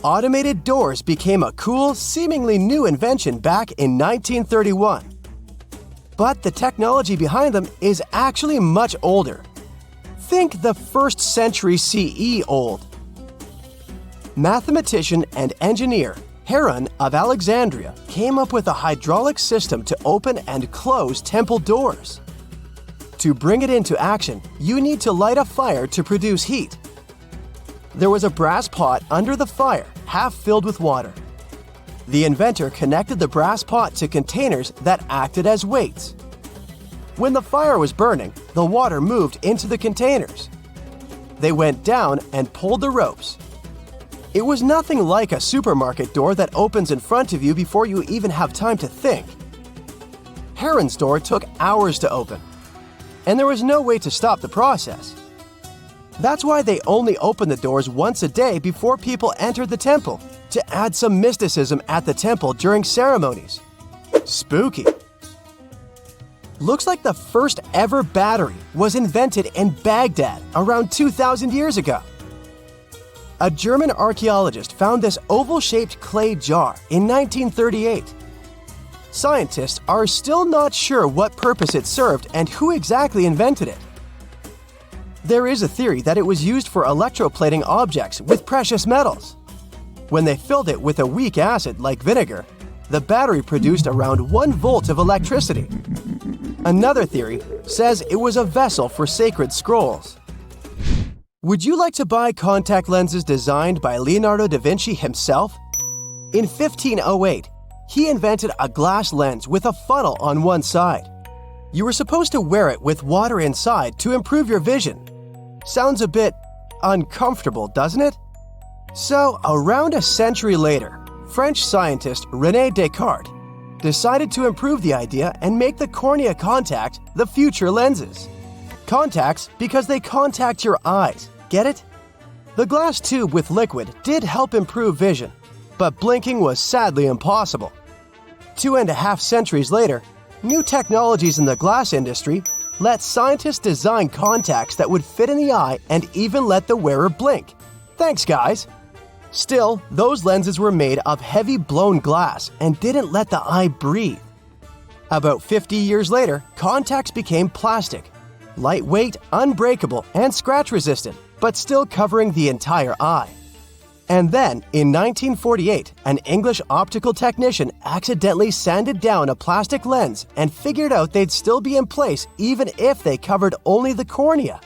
[SPEAKER 4] Automated doors became a cool, seemingly new invention back in 1931. But the technology behind them is actually much older. Think the 1st century CE old. Mathematician and engineer Heron of Alexandria came up with a hydraulic system to open and close temple doors. To bring it into action, you need to light a fire to produce heat. There was a brass pot under the fire, half filled with water. The inventor connected the brass pot to containers that acted as weights. When the fire was burning, the water moved into the containers. They went down and pulled the ropes. It was nothing like a supermarket door that opens in front of you before you even have time to think. Heron's door took hours to open, and there was no way to stop the process. That's why they only opened the doors once a day before people entered the temple, to add some mysticism at the temple during ceremonies. Spooky. Looks like the first ever battery was invented in Baghdad around 2,000 years ago. A German archaeologist found this oval-shaped clay jar in 1938. Scientists are still not sure what purpose it served and who exactly invented it. There is a theory that it was used for electroplating objects with precious metals. When they filled it with a weak acid like vinegar, the battery produced around 1 volt of electricity. Another theory says it was a vessel for sacred scrolls. Would you like to buy contact lenses designed by Leonardo da Vinci himself? In 1508, he invented a glass lens with a funnel on one side. You were supposed to wear it with water inside to improve your vision. Sounds a bit uncomfortable, doesn't it? So, around a century later, French scientist René Descartes decided to improve the idea and make the cornea contact the future lenses. Contacts because they contact your eyes, get it? The glass tube with liquid did help improve vision, but blinking was sadly impossible. 2.5 centuries later, new technologies in the glass industry let scientists design contacts that would fit in the eye and even let the wearer blink. Thanks, guys! Still, those lenses were made of heavy blown glass and didn't let the eye breathe. About 50 years later, contacts became plastic, lightweight, unbreakable, and scratch-resistant, but still covering the entire eye. And then, in 1948, an English optical technician accidentally sanded down a plastic lens and figured out they'd still be in place even if they covered only the cornea.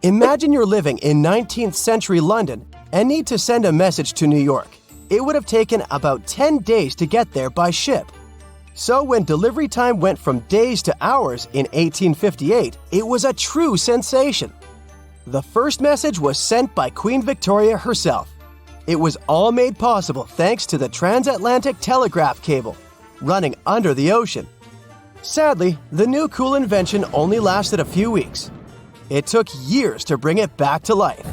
[SPEAKER 4] Imagine you're living in 19th century London and need to send a message to New York. It would have taken about 10 days to get there by ship. So when delivery time went from days to hours in 1858, it was a true sensation. The first message was sent by Queen Victoria herself. It was all made possible thanks to the transatlantic telegraph cable, running under the ocean. Sadly, the new cool invention only lasted a few weeks. It took years to bring it back to life.